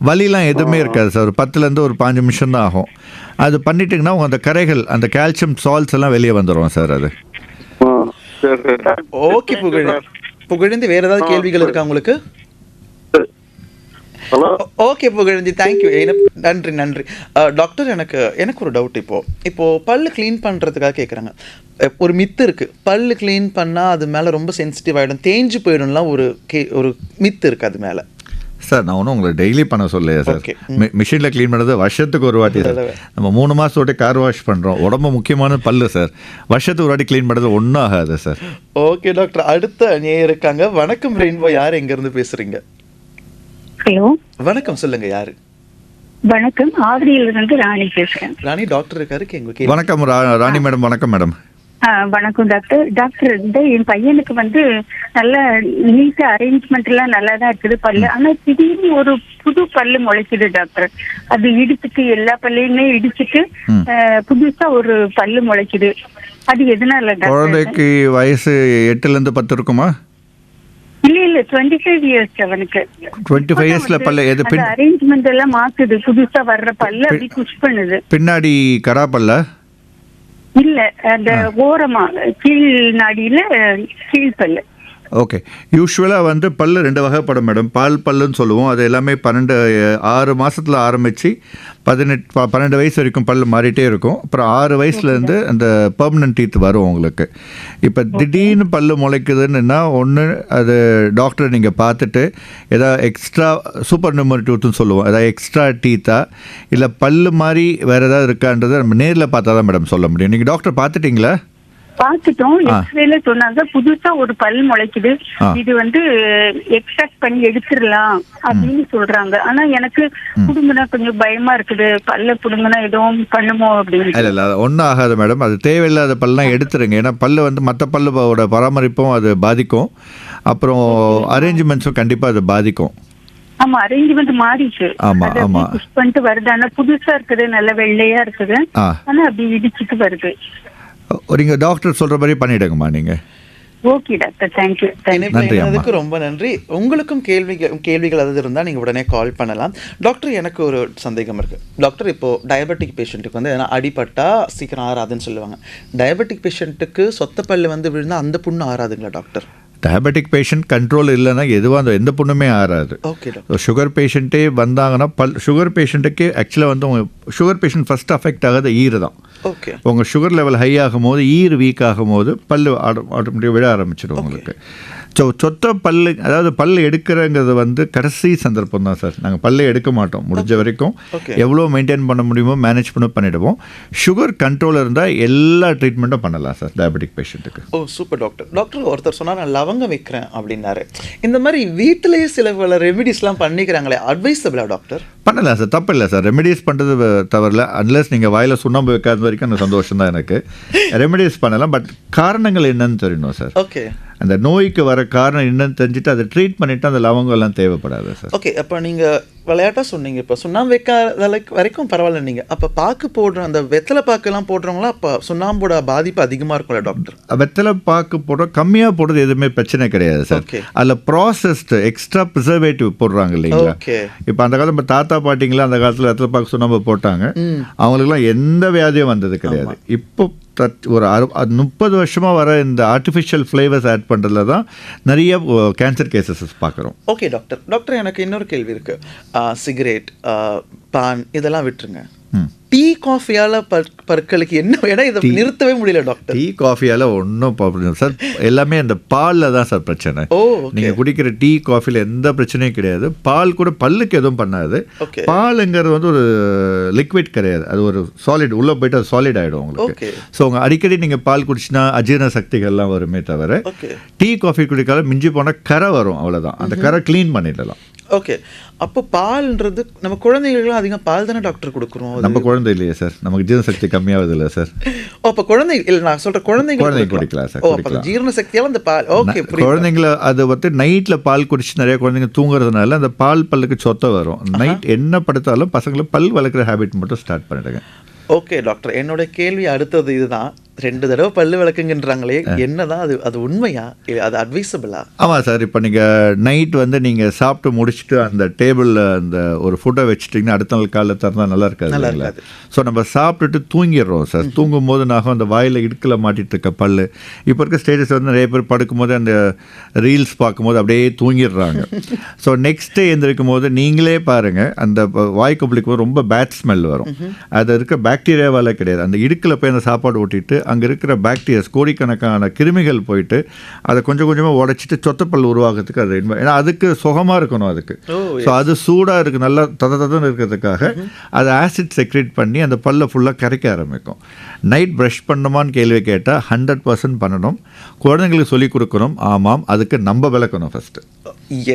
S4: வலிலாம் எதுவுமே இருக்காது சார். ஒரு 10லேருந்து ஒரு 5 நிமிஷம் தான் ஆகும். அது பண்ணிட்டிங்கன்னா அந்த கரைகள், அந்த கால்சியம் சால்ட்ஸ் எல்லாம் வெளியே வந்துடும் சார். அது
S3: ஓகே புகழேந்தி, வேற ஏதாவது கேள்விகள் இருக்கா உங்களுக்கு? Okay Pugazhendhi, thank you. நன்றி டாக்டர். எனக்கு ஒரு டவுட். இப்போ பல்லு க்ளீன் பண்ணுறதுக்காக கேட்குறாங்க. ஒரு மித்து இருக்குது, பல்லு க்ளீன் பண்ணால் அது மேலே ரொம்ப சென்சிட்டிவ் ஆகிடும், தேஞ்சு போயிடும்லாம் ஒரு மித்து இருக்குது அது மேலே.
S4: சார் நான் ஒன்றும் உங்களை டெய்லி பண்ண சொல்லையா சார். மிஷினில் க்ளீன் பண்ணுறது வருஷத்துக்கு ஒரு வாட்டி சார். நம்ம 3 மாதத்தோட கார் வாஷ் பண்ணுறோம். உடம்பு முக்கியமான பல்லு சார். வருஷத்துக்கு ஒரு வாட்டி க்ளீன் பண்ணுறது ஒன்றும் ஆகாது சார்.
S3: ஓகே டாக்டர், அடுத்த அணியே இருக்காங்க. வணக்கம் ரெயின்போ, யார் எங்கேருந்து பேசுகிறீங்க?
S9: ஹலோ
S3: வணக்கம், சொல்லுங்க யாரு?
S9: வணக்கம், ஆவடியிலிருந்து ராணி பேசுறேன்.
S3: ராணி டாக்டர் இருக்காரு.
S4: வணக்கம் ராணி மேடம். வணக்கம் மேடம்.
S9: வணக்கம் டாக்டர். என் பையனுக்கு வந்து நல்ல நீட்டா அரேஞ்ச்மெண்ட் எல்லாம் நல்லா தான் இருக்குது பல்லு. ஆனா திடீர்னு ஒரு புது பல்லு முளைக்குது டாக்டர். அது இடிச்சுட்டு எல்லா பல்லையுமே இடிச்சுட்டு புதுசா ஒரு பல்லு முளைக்குது. அது எதனால?
S4: குழந்தைக்கு வயசு 8லேருந்து 10 இருக்குமா?
S9: இல்ல 25 இயர்ஸ் அவனுக்கு.
S4: 25 இயர்ஸ்ல பல்ல எது
S9: அரேஞ்ச்மெண்ட் எல்லாம் மாத்துது, புதுசா வர்ற பல்லு அப்படி புஷ் பண்ணுது.
S4: பின்னாடி கரா பல்ல
S9: இல்ல, அந்த ஓரமா கீழ் நாடியில கீழ் பல்லு.
S4: ஓகே. யூஸ்வலாக வந்து பல் 2 வகைப்படும் மேடம். பால் பல்லுன்னு சொல்லுவோம். அது எல்லாமே 6 மாதத்தில் ஆரம்பித்து 12 வயசு வரைக்கும் பல் மாறிட்டே இருக்கும். அப்புறம் 6 வயசுலேருந்து அந்த பெர்மனன்ட் டீத் வரும் உங்களுக்கு. இப்போ திடீர்னு பல் முளைக்குதுன்னா ஒன்று அது டாக்டர் நீங்கள் பார்த்துட்டு ஏதாவது எக்ஸ்ட்ரா சூப்பர் நியூமரி டூத்துன்னு சொல்லுவோம், ஏதாவது எக்ஸ்ட்ரா டீத்தா இல்லை பல் மாதிரி வேறு ஏதாவது இருக்கான்றதை நம்ம நேரில் பார்த்தா தான் மேடம் சொல்ல முடியும். நீங்கள் டாக்டர் பார்த்துட்டிங்களா?
S9: பார்த்துட்டோம். எக்ஸ்ரேல சொன்னாங்க புதுசா ஒரு பல் முளைக்குது, இது வந்து எக்ஸ்ட்ராக்ட் பண்ணி எடுத்துடலாம் அப்படின்னு சொல்றாங்க. ஆனா எனக்கு புடுங்கினா கொஞ்சம் பயமா இருக்குது, பல்ல புடுங்கினா எதுவும் பண்ணுமோ அப்படின்னு.
S4: இல்லை ஒன்றும் ஆகாது மேடம். அது தேவையில்லாத பல்லாம் எடுத்துருங்க. ஏன்னா பல்லு வந்து மற்ற பல்லோட பராமரிப்பும் அது பாதிக்கும், அப்புறம் அரேஞ்ச்மெண்ட்ஸும் கண்டிப்பாக அது பாதிக்கும்.
S9: ஆமா, அரேஞ்ச்மெண்ட் மாறிச்சு.
S4: ஆமா ஆமா
S9: புஷ் பண்ணிட்டு வருது. ஆனா புதுசா இருக்குது, நல்ல வெள்ளையா இருக்குது, ஆனா அப்படி இடிச்சிட்டு வருது.
S4: நீங்க டாக்டர் சொல்ற மாதிரி பண்ணிடுங்கம்மா நீங்க.
S9: Okay doctor, thank you.
S3: அதுக்கு ரொம்ப நன்றி. உங்களுக்கும் கேள்விகள் அது இருந்தால் நீங்கள் உடனே கால் பண்ணலாம். டாக்டர், எனக்கு ஒரு சந்தேகம் இருக்குது. டாக்டர், இப்போது டயபெட்டிக் பேஷண்ட்டுக்கு வந்து ஏன்னா அடிப்பட்டா சீக்கிரம் ஆறாதுன்னு சொல்லுவாங்க. டயபெட்டிக் பேஷண்ட்டுக்கு சொத்த பல்லு வந்து விழுந்தால் அந்த புண்ணு ஆறாதுங்களா டாக்டர்?
S4: டயபெட்டிக் பேஷண்ட் கண்ட்ரோல் இல்லைன்னா எதுவாக எந்த புண்ணுமே ஆறாது. சுகர் பேஷண்ட்டே வந்தாங்கன்னா சுகர் பேஷண்ட்டுக்கு ஆக்சுவலாக வந்து உங்கள் சுகர் பேஷண்ட் ஃபஸ்ட் அஃபெக்ட் ஆகாத ஈறு தான்.
S3: ஓகே.
S4: உங்கள் சுகர் லெவல் ஹை ஆகும்போது ஈறு வீக் ஆகும்போது பல் ஆட்டோமேட்டிக்காக விழ ஆரம்பிச்சிடும் உங்களுக்கு. ஸோ சொத்த பல்லு, அதாவது பல் எடுக்கிறங்கிறது வந்து கடைசி சந்தர்ப்பம் தான் சார். நாங்கள் பல்லை எடுக்க மாட்டோம் முடிஞ்ச வரைக்கும். எவ்வளோ மெயின்டைன் பண்ண முடியுமோ மேனேஜ் பண்ணிவிடுவோம். சுகர் கண்ட்ரோல் இருந்தால் எல்லா ட்ரீட்மெண்ட்டும் பண்ணலாம் சார் டயபெட்டிக் பேஷண்ட்டுக்கு.
S3: ஓ சூப்பர் டாக்டர். டாக்டர், ஒருத்தர் சொன்னால் நான் லவங்கம் வைக்கிறேன் அப்படின்னாரு. இந்த மாதிரி வீட்டிலேயே சில பல ரெமிடிஸ்லாம் பண்ணிக்கிறாங்களே, அட்வைஸபிளா டாக்டர்?
S4: பண்ணலாம் சார், தப்பு இல்லை சார். ரெமிடிஸ் பண்ணுறது தவறில்ல. அன்லெஸ் நீங்கள் வாயில் சுண்ணாம்பு வைக்காத வரைக்கும் அந்த சந்தோஷம் தான் எனக்கு. ரெமிடிஸ் பண்ணலாம், பட் காரணங்கள் என்னன்னு தெரியணும் சார்.
S3: ஓகே.
S4: அந்த நோய்க்கு வர காரணம் என்னன்னு தெரிஞ்சுட்டு அதை ட்ரீட் பண்ணிவிட்டு அந்த லவங்கம் எல்லாம் தேவைப்படாது சார்.
S3: ஓகே. அப்போ நீங்கள் விளையாட்டாக சொன்னீங்க, இப்போ சுண்ணாம்பு வைக்காத வரைக்கும் பரவாயில்ல. நீங்கள் அப்போ பாக்கு போடுற அந்த வெத்தலை பாக்கெல்லாம் போடுறவங்களா அப்போ சுண்ணாம்போட பாதிப்பு அதிகமாக இருக்கும்ல டாக்டர்?
S4: வெத்தலை பாக்கு போடுற கம்மியாக போடுறது எதுவுமே பிரச்சனை கிடையாது சார். அதில் ப்ராசஸ்டு எக்ஸ்ட்ரா ப்ரிசர்வேட்டிவ் போடுறாங்க இல்லைங்களா? இப்போ அந்த காலத்தில் நம்ம தாத்தா பாட்டிங்களாம் அந்த காலத்தில் வெத்தலை பாக்கு சுண்ணாம்பு போட்டாங்க, அவங்களுக்குலாம் எந்த வியாதியும் வந்தது கிடையாது. இப்போ ஒரு 30 வருஷமாக வர இந்த ஆர்டிஃபிஷியல் ஃப்ளேவர்ஸ் ஆட் பண்ணுறதுல தான் நிறைய கேன்சர் கேசஸ் பார்க்குறோம்.
S3: Okay doctor. டாக்டர், எனக்கு இன்னொரு கேள்வி இருக்குது. சிகரெட், பான் இதெல்லாம் விட்டுருங்க. டீ காஃபியால் பற்களுக்கு என்ன வேணா இதை நிறுத்தவே முடியல டாக்டர்.
S4: டீ காஃபியால் ஒன்றும் ப்ராப்ளம் சார். எல்லாமே அந்த பாலில் தான் சார் பிரச்சனை. நீங்கள் குடிக்கிற டீ காஃபியில் எந்த பிரச்சனையும் கிடையாது. பால் கூட பல்லுக்கு எதுவும் பண்ணாது. பாலுங்கிறது வந்து ஒரு லிக்விட் கிடையாது, அது ஒரு சாலிட். உள்ளே போயிட்டு அது சாலிட் ஆகிடும் உங்களுக்கு. ஸோ உங்கள் அடிக்கடி நீங்கள் பால் குடிச்சினா அஜீரண சக்திகள்லாம் வருமே தவிர, டீ காஃபி குடிக்கால மிஞ்சி போனால் கரை வரும், அவ்வளோதான். அந்த கரை க்ளீன் பண்ணிடலாம்.
S3: ஓகே. அப்போ பால்ன்றது நம்ம குழந்தைகளும் அதிகம் பால் தானே டாக்டர் கொடுக்குறோம்?
S4: நம்ம குழந்தை இல்லையே சார், நமக்கு ஜீரண சக்தி கம்மியாகுது இல்லை சார்.
S3: அப்போ குழந்தை இல்லை, நான் சொல்கிறேன் குழந்தைங்க
S4: குடிக்கலாம் சார்.
S3: அப்போ ஜீரண சக்தியால் அந்த பால். ஓகே.
S4: குழந்தைங்கள அது வந்து நைட்டில் பால் குடிச்சு நிறைய குழந்தைங்க தூங்குறதுனால அந்த பால் பல்லுக்கு சொத்தை வரும். நைட் என்ன படுத்தாலும் பசங்களை பல் வளர்க்குற ஹேபிட் மட்டும் ஸ்டார்ட் பண்ணிடுங்க.
S3: ஓகே டாக்டர், என்னோட கேள்வி அடுத்தது இதுதான். 2 தடவை பல்லு விளக்குங்கன்றாங்களே, என்னதான் அது உண்மையா, அது அட்வைசபிளா?
S4: ஆமாம் சார். இப்போ நீங்கள் நைட் வந்து நீங்கள் சாப்பிட்டு முடிச்சுட்டு அந்த டேபிளில் அந்த ஒரு ஃபுட்டை வச்சுட்டிங்கன்னா அடுத்த நாள் காலையில் திறந்தால் நல்லா இருக்காது. ஸோ நம்ம சாப்பிட்டுட்டு தூங்கிடுறோம் சார். தூங்கும் போது நாங்கள் அந்த வாயில் இடுக்கில் மாட்டிகிட்டு இருக்க பல், இப்போ இருக்க ஸ்டேஜஸ் வந்து நிறைய பேர் படுக்கும்போது அந்த ரீல்ஸ் பார்க்கும்போது அப்படியே தூங்கிடுறாங்க. ஸோ நெக்ஸ்ட் டே எழுந்திருக்கும் போது நீங்களே பாருங்கள், அந்த வாய் கொப்பளிக்கும் போது ரொம்ப பேட் ஸ்மெல் வரும். அது இருக்க பாக்டீரியாவால் கிடையாது, அந்த இடுக்கில் போய் அந்த சாப்பாடு ஊட்டிட்டு அங்கே இருக்கிற பாக்டீரியாஸ் கோடிக்கணக்கான கிருமிகள் போயிட்டு அதை கொஞ்சம் கொஞ்சமாக உடைச்சிட்டு சொத்தப்பல் உருவாகிறதுக்கு அது. ஏன்னா அதுக்கு சுகமாக இருக்கணும் அதுக்கு. ஸோ அது சூடாக இருக்குது, நல்லா ததன்னு இருக்கிறதுக்காக அது ஆசிட் செக்ரேட் பண்ணி அந்த பல்லை ஃபுல்லாக கரைக்க ஆரம்பிக்கும். நைட் ப்ரஷ் பண்ணணுமான்னு கேள்வி கேட்டால் 100% பண்ணணும். குழந்தைங்களுக்கு சொல்லிக் கொடுக்கணும். ஆமாம், அதுக்கு நம்ம விளக்கணும் ஃபஸ்ட்டு.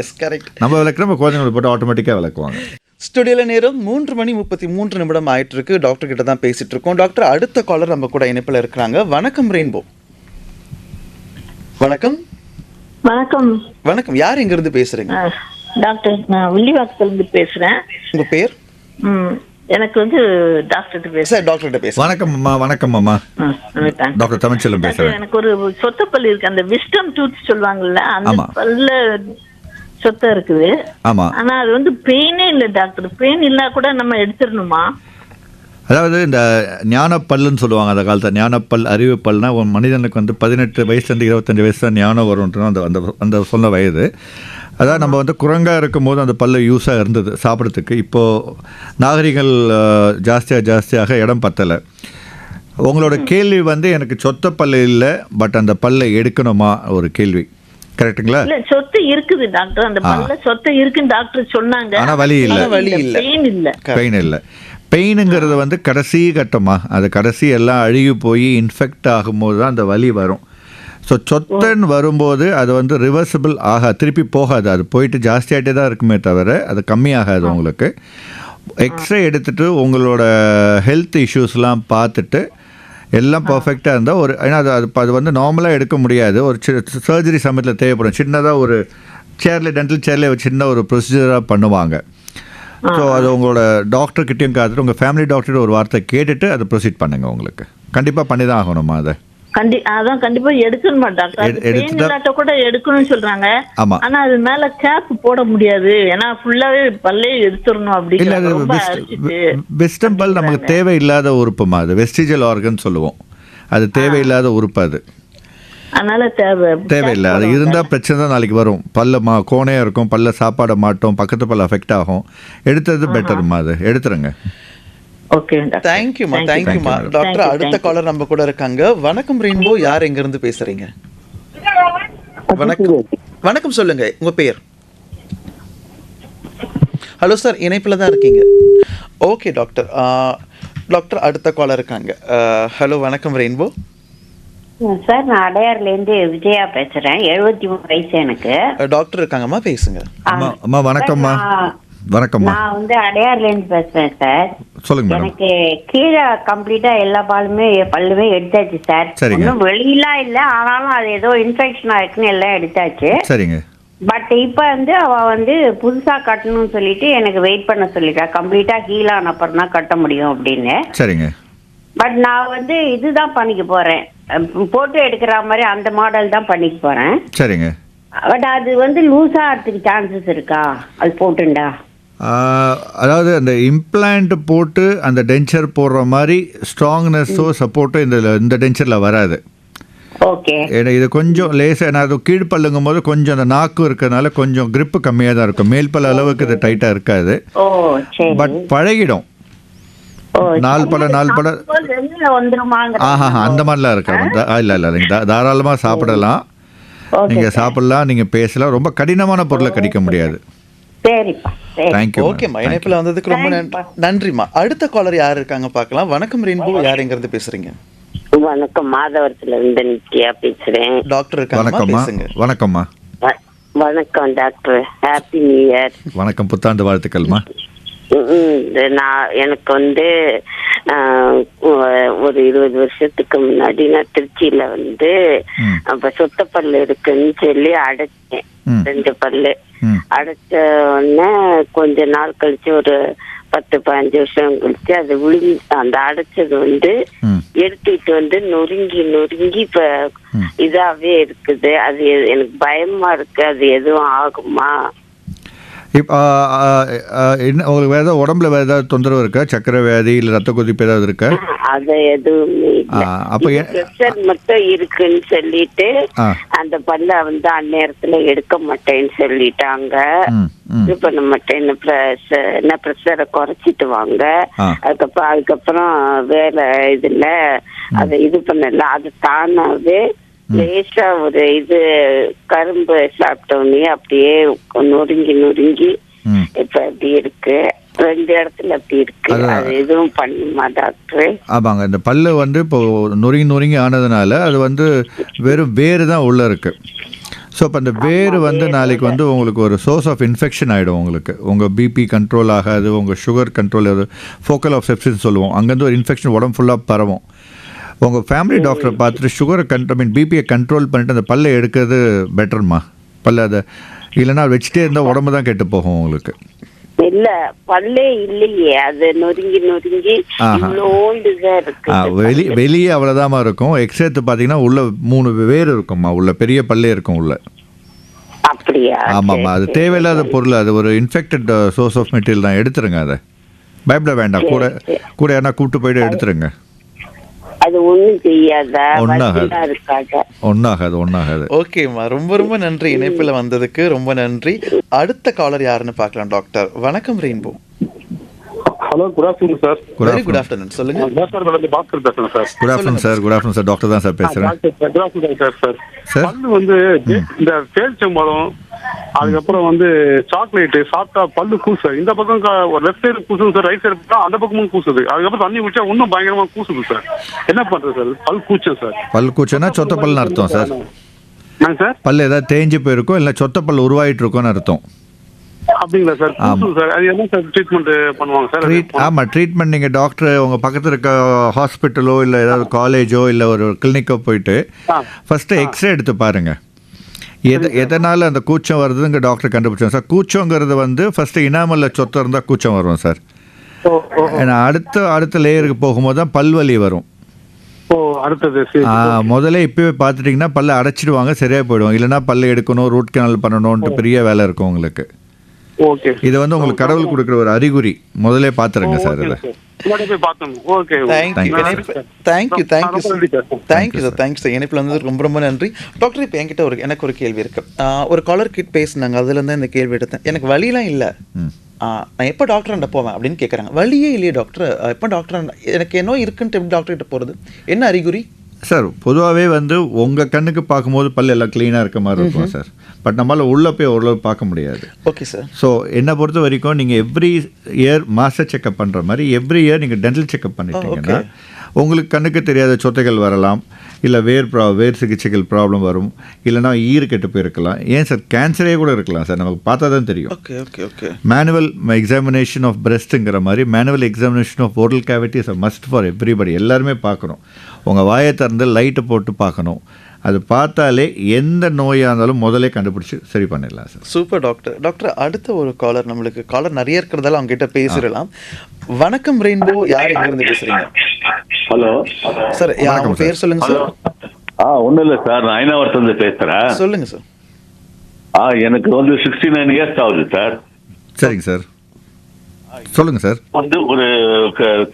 S3: S, correct.
S4: நம்ம விளக்குறோம், நம்ம குழந்தைங்களுக்கு போட்டு ஆட்டோமேட்டிக்காக விளக்குவாங்க.
S3: ஸ்டுடியோவில் நேரம் 3:33 ஆயிட்டு இருக்கு. டாக்டர் கிட்ட தான் பேசிட்டு இருக்கோம். டாக்டர், அடுத்த காலர் நம்ம கூட இணைப்பில் இருக்கிறாங்க. வணக்கம் ரெயின்போ. வணக்கம்.
S10: வணக்கம்.
S3: வணக்கம். யார் இங்க இருந்து பேசுறீங்க?
S10: டாக்டர், நான் வில்லிவாக்கத்துல இருந்து பேசுறேன்.
S3: உங்க பேர்?
S10: எனக்கு வந்து டாக்டர் பேசுறேன்.
S3: டாக்டர் கிட்ட பேசுறேன்.
S4: வணக்கம் அம்மா. வணக்கம் அம்மா. டாக்டர் தமிழ்ச்செல்வம் பேசுறேன்.
S10: எனக்கு ஒரு சொத்தப்பல் இருக்கு, அந்த விஸ்டம் டூத் சொல்லுவாங்கல்ல, அந்த பல்ல சொத்தை இருக்குது.
S4: ஆமா.
S10: ஆனா அது வந்து பெயினே இல்லை டாக்டர். பெயின் இல்லா கூட நம்ம எடுத்துடணுமா?
S4: அதாவது இந்த ஞானப்பல்லுன்னு சொல்லுவாங்க அந்த காலத்தில். ஞானப்பல் அறிவுப்பல்னா ஒரு மனிதனுக்கு வந்து 18 வயசுலேருந்து 25 வயசு தான் ஞானம் வரும்ன்றது அந்த அந்த அந்த சொன்ன வயது. அதாவது நம்ம வந்து குரங்காக இருக்கும்போது அந்த பல்லு யூஸாக இருந்தது சாப்பிட்றதுக்கு. இப்போது நாகரிகள் ஜாஸ்தியாக இடம் பத்தலை. உங்களோட கேள்வி வந்து எனக்கு சொத்த பல்லு இல்லை, பட் அந்த பல்லை எடுக்கணுமா ஒரு கேள்வி, கரெக்டுங்களா?
S10: இல்ல சொத்து இருக்குது டாக்டர், அந்த பல்ல சொத்து இருக்குன்னு டாக்டர் சொன்னாங்க.
S4: ஆனால் வலி இல்லை,
S10: பெயின் இல்லை.
S4: பெயின் இல்லை. பெயினுங்கிறது வந்து கடைசி கட்டமாக, அது கடைசி எல்லாம் அழுகி போய் இன்ஃபெக்ட் ஆகும்போது தான் அந்த வலி வரும். ஸோ சொத்தன்னு வரும்போது அது வந்து ரிவர்சிபிள் திருப்பி போகாது. அது போயிட்டு ஜாஸ்தியாகிட்டே தான் இருக்குமே தவிர அது கம்மியாகாது. உங்களுக்கு எக்ஸ்ரே எடுத்துகிட்டு உங்களோட ஹெல்த் இஷ்யூஸ்லாம் பார்த்துட்டு எல்லாம் பர்ஃபெக்டாக இருந்தால் ஒரு, ஏன்னா அது வந்து நார்மலாக எடுக்க முடியாது. ஒரு சர்ஜரி சமயத்தில் தேவைப்படும். சின்னதாக ஒரு டென்டல் சேர்லேயே சின்ன ஒரு ப்ரொசீஜராக பண்ணுவாங்க. ஸோ அது உங்களோட டாக்டர்கிட்டையும் காத்துட்டு உங்கள் ஃபேமிலி டாக்டர்கிட்ட ஒரு வார்த்தை கேட்டுட்டு அதை ப்ரொசீட் பண்ணுங்கள். உங்களுக்கு கண்டிப்பாக பண்ணி தான் ஆகணுமா அதை?
S10: அதான் கண்டிப்பா எடுக்கணுமா டாக்டர்? கூட எடுக்கணும்னு சொல்றாங்க. ஆனா அது மேல கேப் போட முடியாது, ஏன்னா ஃபுல்லாவே பல்லே எடுத்துடணும் அப்படின்னு.
S4: வெஸ்டம் பல் நமக்கு தேவையில்லாத உறுப்புமா, அது வெஸ்டிஜியல் ஆர்கன் சொல்லுவோம். அது தேவையில்லாத உறுப்பு, அது
S10: அதனால
S4: தேவையில்லை. அது இருந்தால் பிரச்சனை தான் நாளைக்கு வரும். பல்ல கோணையாக இருக்கும், பல்ல சாப்பாட மாட்டோம், பக்கத்து பல்ல அஃபெக்ட் ஆகும். எடுத்தது பெட்டருமா, அது எடுத்துருங்க.
S10: ஓகே,
S3: தேங்க்யூமா. டாக்டர், அடுத்த காலர் நம்ம கூட இருக்காங்க. வணக்கம் ரெயின்போ, யார் எங்க இருந்து பேசுறீங்க? வணக்கம், சொல்லுங்க உங்க பேர். ஹலோ சார், இணைப்பில் தான் இருக்கீங்க. Okay doctor. டாக்டர், அடுத்த காலர் இருக்காங்க. ஹலோ, வணக்கம் ரெயின்போ.
S11: சார், நான் அடையார்லேருந்து விஜயா பேசுறேன். 73 வயசு எனக்கு.
S3: டாக்டர் இருக்காங்கம்மா, பேசுங்க.
S4: அம்மா வணக்கம்மா. வணக்கம்மா.
S11: நான் வந்து அடையார்ல இருந்து பேசுறேன் சார்.
S4: சொல்லுங்க.
S11: எனக்கு கீழே கம்ப்ளீட்டா எல்லா பல்லுமே எடுத்தாச்சு சார். இன்னும் வெளியெல்லாம் இல்ல, ஆனாலும் அது ஏதோ இன்ஃபெக்ஷன் ஆயிருக்குன்னு எல்லாம் எடுத்தாச்சு.
S4: சரிங்க.
S11: பட் இப்ப வந்து அவ வந்து புதுசா கட்டணும்னு சொல்லிட்டு எனக்கு வெயிட் பண்ண சொல்லிட்டா. கம்ப்ளீட்டா ஹீல் ஆன அப்புறம் தான் கட்ட முடியும் அப்படின்னு.
S4: சரிங்க.
S11: பட் நான் வந்து இதுதான் பண்ணிக்க போறேன், போட்டோ எடுக்கிற மாதிரி அந்த மாடல் தான் பண்ணிக்க போறேன்.
S4: சரிங்க.
S11: பட் அது வந்து லூஸா ஆகிறதுக்கு சான்சஸ் இருக்கா அது போட்டுண்டா?
S4: அதாவது அந்த இம்ப்ளான்ட் போட்டு அந்த டென்ச்சர் போடுற மாதிரி ஸ்ட்ராங்னஸோ சப்போர்ட்டோ இந்த டென்ச்சரில் வராது.
S11: ஓகே.
S4: ஏன்னா இது கொஞ்சம் லேசாக, நான் அது கீழ்ப்பல்லுங்கும் போது கொஞ்சம் அந்த நாக்கு இருக்கிறதுனால கொஞ்சம் கிரிப்பு கம்மியாக தான் இருக்கும். மேல்பல்ல அளவுக்கு இது டைட்டாக இருக்காது. பட் பழகிடும். நாள் பல அந்த மாதிரிலாம் இருக்காது. இல்லை நீங்கள் தாராளமாக சாப்பிடலாம், நீங்கள் சாப்பிடலாம், நீங்கள் பேசலாம். ரொம்ப கடினமான பொருளை கடிக்க முடியாது.
S3: ஓகேம்மா, இணைப்பில் வந்ததுக்கு ரொம்ப நன்றிம்மா. அடுத்த காலர் யார் இருக்காங்க பார்க்கலாம். வணக்கம் ரெயின்போ, யார் எங்க இருந்து பேசுறீங்க?
S12: வணக்கம், மாதவரத்துல இருந்து நித்யா பேசுறேன்.
S3: டாக்டர் இருக்காங்க, பேசுங்க.
S4: வணக்கம்மா.
S12: வணக்கம் டாக்டர், ஹாப்பி நியூ இயர்.
S4: வணக்கம், புத்தாண்டு வாழ்த்துக்கள்மா.
S12: எனக்கு வந்து ஒரு 20 வருஷத்துக்கு முன்னாடி நான் திருச்சியில வந்து அப்ப சொத்த பல்லு இருக்குன்னு சொல்லி அடைச்சேன். 2 பல்லு அடைச்ச உடனே கொஞ்ச நாள் கழிச்சு, ஒரு 10-15 வருஷம் கழிச்சு அது அந்த அடைச்சது வந்து எடுத்துட்டு வந்து நொறுங்கி இப்ப இதாவே இருக்குது. அது எனக்கு பயமா இருக்கு, அது எதுவும் ஆகுமா?
S4: இப்போ உங்களுக்கு வேறு ஏதாவது உடம்புல வேறு ஏதாவது தொந்தரவு இருக்கா? சக்கரை வியாதி இல்லை ரத்த கொதிப்பு ஏதாவது இருக்கா?
S12: அது எதுவுமே ப்ரெஷர் மட்டும் இருக்குன்னு சொல்லிட்டு அந்த பல்ல வந்து அந்நேரத்துல எடுக்க மாட்டேன்னு சொல்லிட்டாங்க. இது பண்ண மாட்டேன், ப்ரெஷரை குறைச்சிட்டு வாங்க. அதுக்கப்புறம் வேற இதுல அதை இது பண்ணல. அது தானாவே லேசா ஒரு இது கரும்பு சாப்பிட்டோன்னே அப்படியே நொறுங்கி இப்ப அப்படி இருக்கு. 2 இடத்துல அப்படி இருக்கு. அது எதுவும் பண்ணுமா டாக்டர்?
S4: ஆமாங்க, இந்த பல்லு வந்து இப்போ நொறுங்கி ஆனதுனால அது வந்து வெறும் வேறு தான் உள்ள இருக்கு. ஸோ இப்போ அந்த வேறு வந்து நாளைக்கு வந்து உங்களுக்கு ஒரு சோர்ஸ் ஆஃப் இன்ஃபெக்ஷன் ஆகிடும். உங்களுக்கு உங்கள் பிபி கண்ட்ரோல் ஆகாது, உங்கள் சுகர் கண்ட்ரோல் ஆகுது, ஃபோக்கல் ஆஃப் செப்சிஸ் சொல்லுவோம். அங்கேருந்து ஒரு இன்ஃபெக்ஷன் உடம்பு ஃபுல்லாக பரவும். உங்கள் ஃபேமிலி டாக்டரை பார்த்துட்டு சுகரை பிபியை கண்ட்ரோல் பண்ணிட்டு அந்த பல்லை எடுக்கிறது பெட்டர்மா. பல்ல அதை இல்லைன்னா வச்சுட்டே இருந்தால் உடம்பு தான் கெட்டு போகும் உங்களுக்கு.
S12: இல்ல பல்லே இல்லையே, அது நொறுங்கி
S4: வெளியே அவ்வளோதாம்மா இருக்கும். எக்ஸ்ரேத்து பார்த்தீங்கன்னா உள்ள 3 வேறு இருக்கும்மா, உள்ள பெரிய பல்லே இருக்கும் உள்ள.
S12: அப்படியா?
S4: ஆமாம்மா, அது தேவையில்லாத பொருள், அது ஒரு இன்ஃபெக்டட் சோர்ஸ் ஆஃப் மெட்டீரியல் தான், எடுத்துருங்க அதை. பயப்பட வேண்டாம். கூட கூட யாரா கூப்பிட்டு போயிட்டு எடுத்துருங்க.
S12: அது ஒண்ணும் செய்யாதா?
S4: ஒண்ணாகாது.
S12: இருக்காதா?
S4: ஒண்ணாகாது.
S3: ஓகேம்மா, ரொம்ப ரொம்ப நன்றி இணைப்புல வந்ததுக்கு. ரொம்ப நன்றி. அடுத்த காலர் யாருன்னு பார்க்கலாம் டாக்டர். வணக்கம் rainbow.
S13: Hello, good afternoon sir.
S3: Very good afternoon. சொல்லுங்க.
S13: பாஸ்கர் பேசுறேன் sir.
S4: Good afternoon sir. Good afternoon sir. Doctor தான் சார் பேசுறேன்.
S13: Good afternoon sir. பல்லு வந்து இந்த பேரிச்சம்பழம், அதுக்கப்புறம் வந்து சாக்லேட் சாப்பிட்டா பல்லு கூசு. இந்த பக்கம் ஒரு லெஃப்ட் சைடு கூசுது சார், ரைட் சைடு அந்த பக்கமும் கூசுது. அதுக்கப்புறம் தண்ணி குடிச்சா இன்னும் பயங்கரமா கூசுது சார். என்ன பண்றது சார்? பல் கூச்சம் சார்.
S4: பல் கூச்சம்னா சொத்த பல்லுன்னு அர்த்தம் சார்.
S13: சார்
S4: பல் ஏதாவது தேஞ்சு போயிருக்கும், இல்லை சொத்த பல் உருவாயிட்டு இருக்கும்னு அர்த்தம்.
S13: அப்படிங்களா சார்? சார் அது என்ன சார் ட்ரீட்மெண்ட் பண்ணுவாங்க சார்?
S4: ஆமாம், ட்ரீட்மெண்ட் நீங்கள் டாக்டர் உங்கள் பக்கத்தில் இருக்க ஹாஸ்பிட்டலோ இல்லை ஏதாவது காலேஜோ இல்லை ஒரு கிளினிக்கோ போயிட்டு ஃபஸ்ட்டு எக்ஸ்ரே எடுத்து பாருங்கள். எதனால் அந்த கூச்சம் வருதுங்க டாக்டர் கண்டுபிடிச்சோம் சார். கூச்சங்கிறது வந்து ஃபஸ்ட்டு இனாமலில் சொத்தம் இருந்தால் கூச்சம் வரும் சார். ஏன்னா அடுத்த லேயருக்கு போகும்போது தான் பல்வலி வரும். முதல்ல இப்பவே பார்த்துட்டிங்கன்னா பல்ல அடைச்சிடுவாங்க, சரியாக போயிடுவாங்க. இல்லைன்னா பல்ல எடுக்கணும், ரூட் கேனல் பண்ணணும்ன்ட்டு பெரிய வேலை இருக்கும் உங்களுக்கு. இது வந்து உங்களுக்கு கடவுள் கொடுக்குற ஒரு அறிகுறி. முதல்ல பார்த்துருங்க சார். இதை
S3: இணைப்பில் வந்து ரொம்ப ரொம்ப நன்றி டாக்டர். இப்போ என்கிட்ட எனக்கு ஒரு கேள்வி இருக்கு. ஒரு காலர் கிட்ட பேசினாங்க, அதுல இருந்து இந்த கேள்வி எடுத்தேன். எனக்கு வலிலாம் இல்லை, நான் எப்போ டாக்டர் போவேன் அப்படின்னு கேட்குறாங்க. வலியே இல்லையே டாக்டர், எப்போ டாக்டர் எனக்கு என்ன இருக்குன்ட்டு எப்படி டாக்டர் கிட்ட போகிறது? என்ன அறிகுறி
S4: சார்? பொதுவாகவே வந்து உங்கள் கண்ணுக்கு பார்க்கும்போது பல் எல்லாம் க்ளீனாக இருக்க மாதிரி இருக்கும் சார். பட் நம்மளால் உள்ளே போய் ஓரளவு பார்க்க முடியாது.
S3: Okay sir.
S4: ஸோ என்னை பொறுத்த வரைக்கும் நீங்கள் எவ்ரி இயர் மாஸ்டர் செக்அப் பண்ணுற மாதிரி எவ்ரி இயர் நீங்கள் டென்டல் செக்அப் பண்ணிட்டீங்கன்னா உங்களுக்கு கண்ணுக்கு தெரியாத சொத்தைகள் வரலாம், இல்லை வேர் சிகிச்சைகள் ப்ராப்ளம் வரும், இல்லைனா ஈறு கெட்டு போயிருக்கலாம். ஏன் சார், கேன்சரே கூட இருக்கலாம் சார், நமக்கு பார்த்தா தான் தெரியும். மேனுவல் எக்ஸாமினேஷன் ஆஃப் பிரெஸ்ட்டுங்கிற மாதிரி manual examination of oral cavity is a must for everybody. எல்லாருமே பார்க்கணும். உங்கள் வாயை திறந்து லைட்டை போட்டு பார்க்கணும். அது பார்த்தாலே எந்த நோயாக இருந்தாலும் முதலே கண்டுபிடிச்சி சரி பண்ணிடலாம் சார்.
S3: Super doctor. டாக்டர், அடுத்த ஒரு காலர் நிறைய இருக்கிறதால அவங்க கிட்ட பேசிடலாம். வணக்கம் ரெயின்போ, யார் எங்க இருந்து பேசுறீங்க?
S14: ஹலோ
S3: சார், உங்க பேர் சொல்லுங்க சார்.
S14: ஒன்றும் இல்லை சார், நான் ஐநாவரத்துலேருந்து பேசுகிறேன்.
S3: சொல்லுங்க சார்.
S14: எனக்கு வந்து 69 இயர்ஸ் ஆகுது சார்.
S4: சரிங்க சார், சொல்லுங்க சார்.
S14: வந்து ஒரு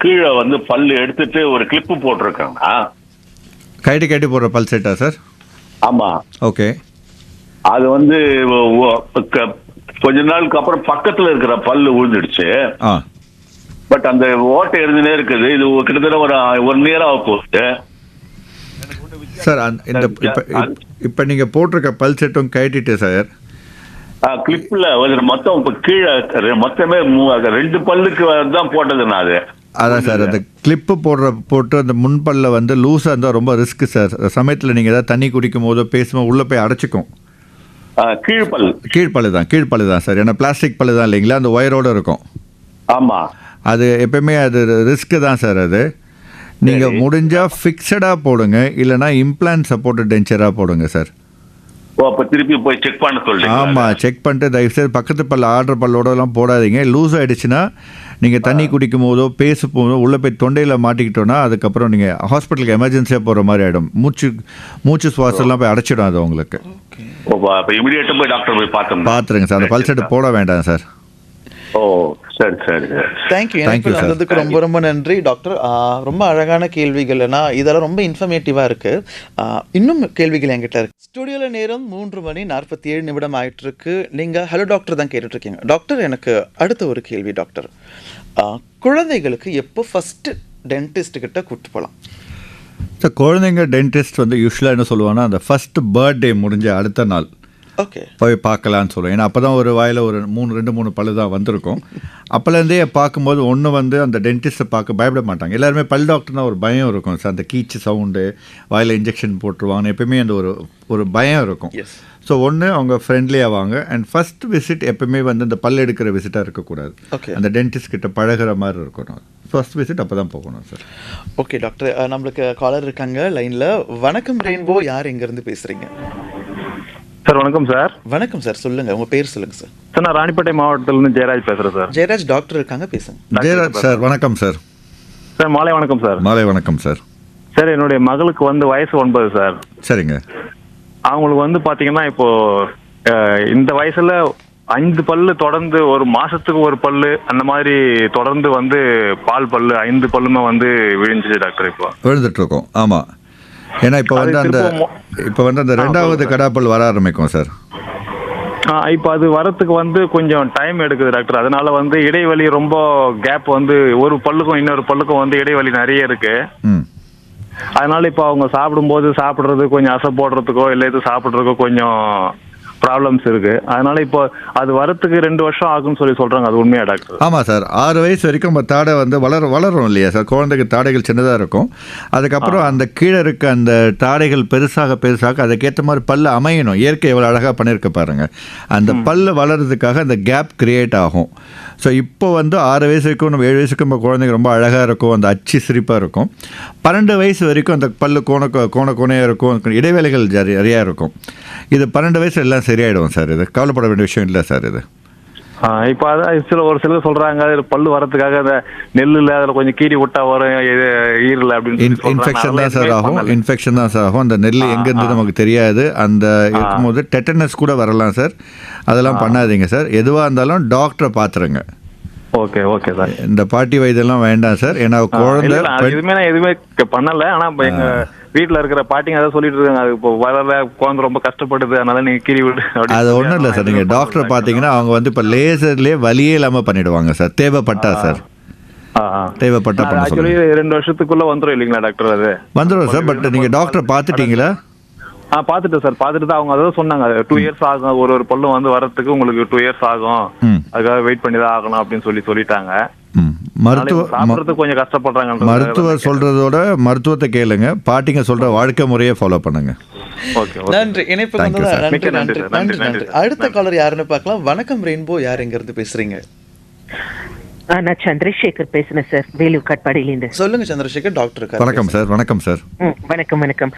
S14: கீழே வந்து பல்லு எடுத்துட்டு ஒரு கிளிப்பு போட்டிருக்காங்க.
S4: கைட்டு போடுற பல் செட்டா சார்?
S14: ஆமாம்.
S4: ஓகே.
S14: அது வந்து கொஞ்ச நாளுக்கு அப்புறம் பக்கத்தில் இருக்கிற பல்லு விழுந்துடுச்சு. பட் அந்த ஓட்டை இருந்துனே இருக்குது. இது கிட்டத்தட்ட ஒரு 1 இயர் ஆக போகுது
S4: சார். இந்த இப்போ நீங்கள் போட்டிருக்க பல் செட்டும் கைட்டிட்டு சார்.
S14: கிளிப்பில் மொத்தம் இப்போ கீழே மொத்தமே 2 பல்லுக்கு தான் போட்டது நான். அது
S4: அதான் சார், அந்த கிளிப்பு போட்டு அந்த முன்பல்ல வந்து லூஸாக இருந்தால் ரொம்ப ரிஸ்க்கு சார். சமயத்தில் நீங்கள் ஏதாவது தண்ணி குடிக்கும் போதோ பேசும்போது உள்ளே போய் அடைச்சிக்கும். கீழ்ப்பல்லு தான் சார். ஏன்னா பிளாஸ்டிக் பல்லு தான் இல்லைங்களா, அந்த ஒயரோடு இருக்கும்.
S14: ஆமாம்.
S4: அது எப்பயுமே அது ரிஸ்க்கு தான் சார். அது நீங்கள் முடிஞ்சால் ஃபிக்ஸடாக போடுங்க, இல்லைனா இம்ப்ளான்ட் சப்போர்ட்டட் டென்ச்சராக போடுங்க சார்.
S14: திருப்பி போய் செக் பண்ண சொல்லுங்க.
S4: ஆமாம், செக் பண்ணிட்டு தயவுசெய்து பக்கத்து பல்ல ஆடுற பல்லோடலாம் போடாதீங்க. லூஸ் ஆகிடுச்சுன்னா நீங்கள் தண்ணி குடிக்கும் போதோ போதோ உள்ளே போய் தொண்டையில் மாட்டிக்கிட்டோன்னா அதுக்கப்புறம் நீங்கள் ஹாஸ்பிட்டலுக்கு எமர்ஜென்சியாக போகிற மாதிரி ஆகிடும். மூச்சு சுவாசம்லாம் போய் அடைச்சிடும் அது உங்களுக்கு. பார்த்துருங்க சார், அந்த பல் செட்டு போட வேண்டாம் சார்.
S14: சரி சரி.
S3: தேங்க்யூ வந்ததுக்கு ரொம்ப ரொம்ப நன்றி டாக்டர். ரொம்ப அழகான கேள்விகள், இதெல்லாம் ரொம்ப இன்ஃபர்மேட்டிவாக இருக்கு. இன்னும் கேள்விகள் என்கிட்ட இருக்கு. ஸ்டுடியோவில் நேரம் 3:47 ஆயிட்டு இருக்கு. நீங்கள் ஹலோ டாக்டர் தான் கேட்டுட்டு இருக்கீங்க. டாக்டர், எனக்கு அடுத்த ஒரு கேள்வி டாக்டர். குழந்தைகளுக்கு எப்போ ஃபர்ஸ்ட் டென்டிஸ்ட் கிட்ட கூப்பிட்டு போகலாம்
S4: சார்? குழந்தைங்க டென்டிஸ்ட் வந்து யூஸ்வலாக என்ன சொல்லுவாங்கன்னா, அந்த ஃபர்ஸ்ட் பர்த்டே முடிஞ்ச அடுத்த நாள் போய் பார்க்கலான்னு சொல்லுவேன். ஏன்னா அப்போ தான் ஒரு வாயில் ஒரு 2-3 பல்லு தான் வந்திருக்கும். அப்போலேருந்தே பார்க்கும்போது ஒன்று வந்து அந்த டென்டிஸ்ட்டை பார்க்க பயப்பட மாட்டாங்க. எல்லாருமே பல் டாக்டர்னா ஒரு பயம் இருக்கும் சார். அந்த கீச்சு சவுண்டு, வாயில் இன்ஜெக்ஷன் போட்டுருவாங்க, எப்பயுமே அந்த ஒரு பயம் இருக்கும். ஸோ ஒன்று அவங்க ஃப்ரெண்ட்லியாக வாங்க. அண்ட் ஃபர்ஸ்ட் விசிட் எப்பவுமே வந்து அந்த பல் எடுக்கிற விசிட்டாக இருக்கக்கூடாது. அந்த டென்டிஸ்ட் கிட்ட பழகிற மாதிரி இருக்கணும். ஃபர்ஸ்ட் விசிட் அப்போ தான் போகணும் சார்.
S3: ஓகே டாக்டர், நம்மளுக்கு காலர் இருக்காங்க லைனில். வணக்கம் ரெயின்போ, யார் எங்கேருந்து பேசுகிறீங்க?
S15: சார் வணக்கம் சார்.
S3: வணக்கம் சார், சொல்லுங்க உங்க பேர் சொல்லுங்க சார்.
S15: சார், நான் ராணிப்பேட்டை மாவட்டத்திலிருந்து ஜெயராஜ் பேசுறேன் சார்.
S3: ஜெயராஜ் டாக்டர் இருக்காங்க, பேசுங்க.
S4: ஜெயராஜ் சார், வணக்கம் சார்.
S15: சார் மாலை வணக்கம் சார்.
S4: மாலை வணக்கம் சார்.
S15: சார், என்னுடைய மகளுக்கு வந்து வயசு 9 சார்.
S4: சரிங்க.
S15: அவங்களுக்கு வந்து பாத்தீங்கன்னா இப்போ இந்த வயசுல 5 பல்லு தொடர்ந்து ஒரு மாசத்துக்கு ஒரு பல்லு அந்த மாதிரி தொடர்ந்து வந்து பால் பல்லு 5 பல்லுமே வந்து விழுந்துச்சு டாக்டர். இப்போ
S4: விழுந்துட்டு இருக்கோம். ஆமாம், ஏன்னா இப்போ வந்து அந்த 2வது கடாப்பல் வர ஆரம்பிக்கும் சார்.
S15: இப்போ அது வரத்துக்கு வந்து கொஞ்சம் டைம் எடுக்குது டாக்டர். அதனால வந்து இடைவெளி ரொம்ப கேப் வந்து ஒரு பல்லுக்கும் இன்னொரு பல்லுக்கும் வந்து இடைவெளி நிறைய இருக்கு. அதனால இப்போ அவங்க சாப்பிடும்போது சாப்பிட்றது கொஞ்சம் அசை போடுறதுக்கோ இல்லை இது சாப்பிட்றதுக்கோ கொஞ்சம் ப்ராப்ளம்ஸ் இருக்கு. அதனால இப்போ அது வரத்துக்கு 2 வருஷம் ஆகும்னு சொல்றாங்க. அது உண்மையா டாக்டர்?
S4: ஆமாம் சார், 6 வயசு வரைக்கும் நம்ம தாடை வந்து வளரும் இல்லையா சார். குழந்தைக்கு தாடைகள் சின்னதாக இருக்கும். அதுக்கப்புறம் அந்த கீழே இருக்க அந்த தாடைகள் பெருசாக அதுக்கேற்ற மாதிரி பல்லு அமையணும். இயற்கை எவ்வளோ அழகாக பண்ணியிருக்க பாருங்க. அந்த பல்லு வளர்றதுக்காக அந்த கேப் கிரியேட் ஆகும். ஸோ இப்போ வந்து 6 வயசு வரைக்கும் நம்ம 7 வயசுக்கு நம்ம குழந்தைங்க ரொம்ப அழகாக இருக்கும், அந்த அச்சு சிரிப்பாக இருக்கும். 12 வயசு வரைக்கும் அந்த பல்லு கோணையாக இருக்கும், இடைவேளைகள் நிறையா இருக்கும். இது 12 வயசு எல்லாம் சரியாயிடும் சார். இது கவலைப்பட வேண்டிய விஷயம் இல்லை சார். இது
S15: இப்போ அதான் ஒரு சிலர் சொல்றாங்க பல்லு வரதுக்காக அந்த நெல்லுல அதில் கொஞ்சம் கீறி விட்டா வரும் ஈரல அப்படின்னு.
S4: இன்ஃபெக்ஷன் தான் சார் ஆகும். அந்த நெல் எங்கேருந்து நமக்கு தெரியாது. அந்த இருக்கும்போது டெட்டனஸ் கூட வரலாம் சார். அதெல்லாம் பண்ணாதீங்க சார். எதுவாக இருந்தாலும் டாக்டரை பார்த்துருங்க.
S15: Okay sir.
S4: இந்த பாட்டி வைத்தியெல்லாம் வேண்டாம் சார். ஏன்னா குழந்தை
S15: எதுவுமே பண்ணல. ஆனா எங்க வீட்டுல இருக்கிற பாட்டிங்க அதான் சொல்லிட்டு இருக்காங்க, அது இப்போ வளர குழந்தை ரொம்ப கஷ்டப்படுது, அதனால நீங்க கீறி விடு.
S4: அது ஒன்றும் இல்லை சார். நீங்க டாக்டரை பார்த்தீங்கன்னா அவங்க வந்து இப்போ லேசர்லேயே வலியே இல்லாமல் பண்ணிடுவாங்க சார். தேவைப்பட்டா சார். தேவைப்பட்டா பண்ண
S15: ஆக்சுவலி 2 வருஷத்துக்குள்ள வந்துடும் இல்லைங்களா டாக்டர்? அது வந்துடும்
S4: சார். பட் நீங்க டாக்டரை பார்த்துட்டீங்களா?
S15: பார்த்துட்டேன் சார். பார்த்துட்டு தான் அவங்க அதான் சொன்னாங்க 2 இயர்ஸ் ஆகும், ஒரு பல்லு வந்து வரத்துக்கு உங்களுக்கு 2 இயர்ஸ் ஆகும், அதுக்காக வெயிட் பண்ணி தான் ஆகணும் அப்படின்னு சொல்லிட்டாங்க. சாப்பிட்றதுக்கு கொஞ்சம் கஷ்டப்படுறாங்க.
S4: மருத்துவர் சொல்றதோட மருத்துவத்தை கேளுங்க, பாட்டிங்க சொல்ற வாழ்க்கை முறையை ஃபாலோ பண்ணுங்க.
S3: நன்றி. இணைப்பு நன்றி. அடுத்த காலர் யாருன்னு பார்க்கலாம். வணக்கம் ரெயின்போ, யார் எங்க இருந்து பேசுறீங்க?
S16: நான் சந்திரசேகர் பேசுறேன் சார், வேலூர் காட்பாடியிலிருந்து.
S3: சொல்லுங்க சந்திரசேகர். டாக்டர்
S4: வணக்கம் சார். வணக்கம் சார்.
S16: வணக்கம்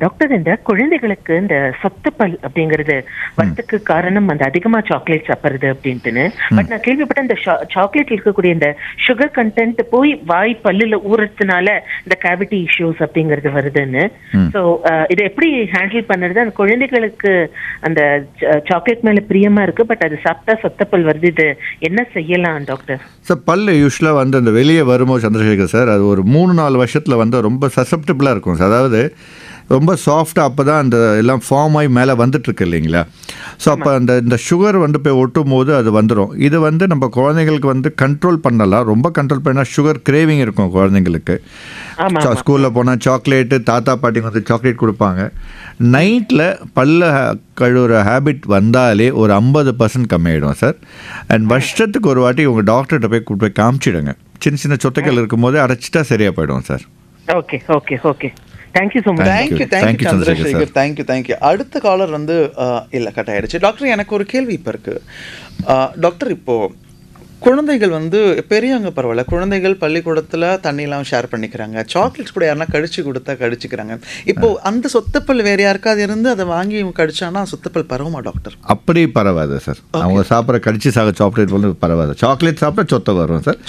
S16: டாக்டர். இந்த குழந்தைகளுக்கு இந்த சொத்தப்பல் அப்படிங்கறது வரத்துக்கு காரணம் அந்த அதிகமா சாக்லேட் சாப்பிடுறது அப்படின்ட்டுன்னு. பட் நான் கேள்விப்பட்ட இந்த சாக்லேட்ல இருக்கக்கூடிய இந்த சுகர் கண்டென்ட் போய் வாய் பல்லுல ஊறதுனால இந்த கேவிட்டி இஷ்யூஸ் அப்படிங்கறது வருதுன்னு. ஸோ இதை எப்படி ஹேண்டில் பண்ணுறது? அந்த குழந்தைகளுக்கு அந்த சாக்லேட் மேல பிரியமா இருக்கு, பட் அது சாப்பிட்டா சொத்தப்பல் வருது, இது என்ன செய்யலாம் டாக்டர்?
S4: சார், பல்லு யூஸ்வலாக வந்து அந்த வெளியே வரும்போது சந்திரசேகர் சார், அது ஒரு 3-4 வருஷத்தில் வந்து ரொம்ப சசப்டபிளாக இருக்கும் சார். அதாவது ரொம்ப சாஃப்டாக அப்போ தான் அந்த எல்லாம் ஃபார்ம் ஆகி மேலே வந்துட்டுருக்கு இல்லைங்களா. ஸோ அப்போ இந்த சுகர் வந்து போய் ஒட்டும் போது அது வந்துடும். இது வந்து நம்ம குழந்தைங்களுக்கு வந்து கண்ட்ரோல் பண்ணலாம். ரொம்ப கண்ட்ரோல் பண்ணால் சுகர் கிரேவிங் இருக்கும் குழந்தைங்களுக்கு. ஸ்கூலில் போனால் சாக்லேட்டு, தாத்தா பாட்டிங்க வந்து சாக்லேட் கொடுப்பாங்க. நைட்டில் பல்ல கழுவுற ஹேபிட் வந்தாலே ஒரு 50% கம்மியாயிடும் சார். அண்ட் வருஷத்துக்கு ஒரு வாட்டி உங்கள் டாக்டர்கிட்ட போய் கூப்பிட்டு போய் காமிச்சிடுங்க. சின்ன சொத்தைகள் இருக்கும்போது அடைச்சிட்டா சரியாக போயிடும் sir.
S16: Okay. Thank you so much.
S3: Thank you Chandrasekhar. Thank you. அடுத்த காலர் வந்து இல்லை கட் ஆயிடுச்சு. டாக்டர், எனக்கு ஒரு கேள்வி இப்போ இருக்கு. டாக்டர், இப்போ குழந்தைகள் வந்து பெரியவங்க பரவாயில்ல, குழந்தைகள் பள்ளிக்கூடத்தில் தண்ணியெல்லாம் ஷேர் பண்ணிக்கிறாங்க, சாக்லேட்ஸ் கூட யாருன்னா கடிச்சு கொடுத்தா கடிச்சிக்கிறாங்க. இப்போ அந்த சொத்தப்பல் வேற யாருக்காவது இருந்து அதை வாங்கி கடிச்சானா சொத்தப்பல் பரவுமா டாக்டர்?
S4: அப்படி பரவாது சார். அவங்க சாப்பிட்ற கடிச்சு சாக்லேட் வந்து பரவாது. சாக்லேட் சாப்பிட்டா சொத்தை வரும் சார்.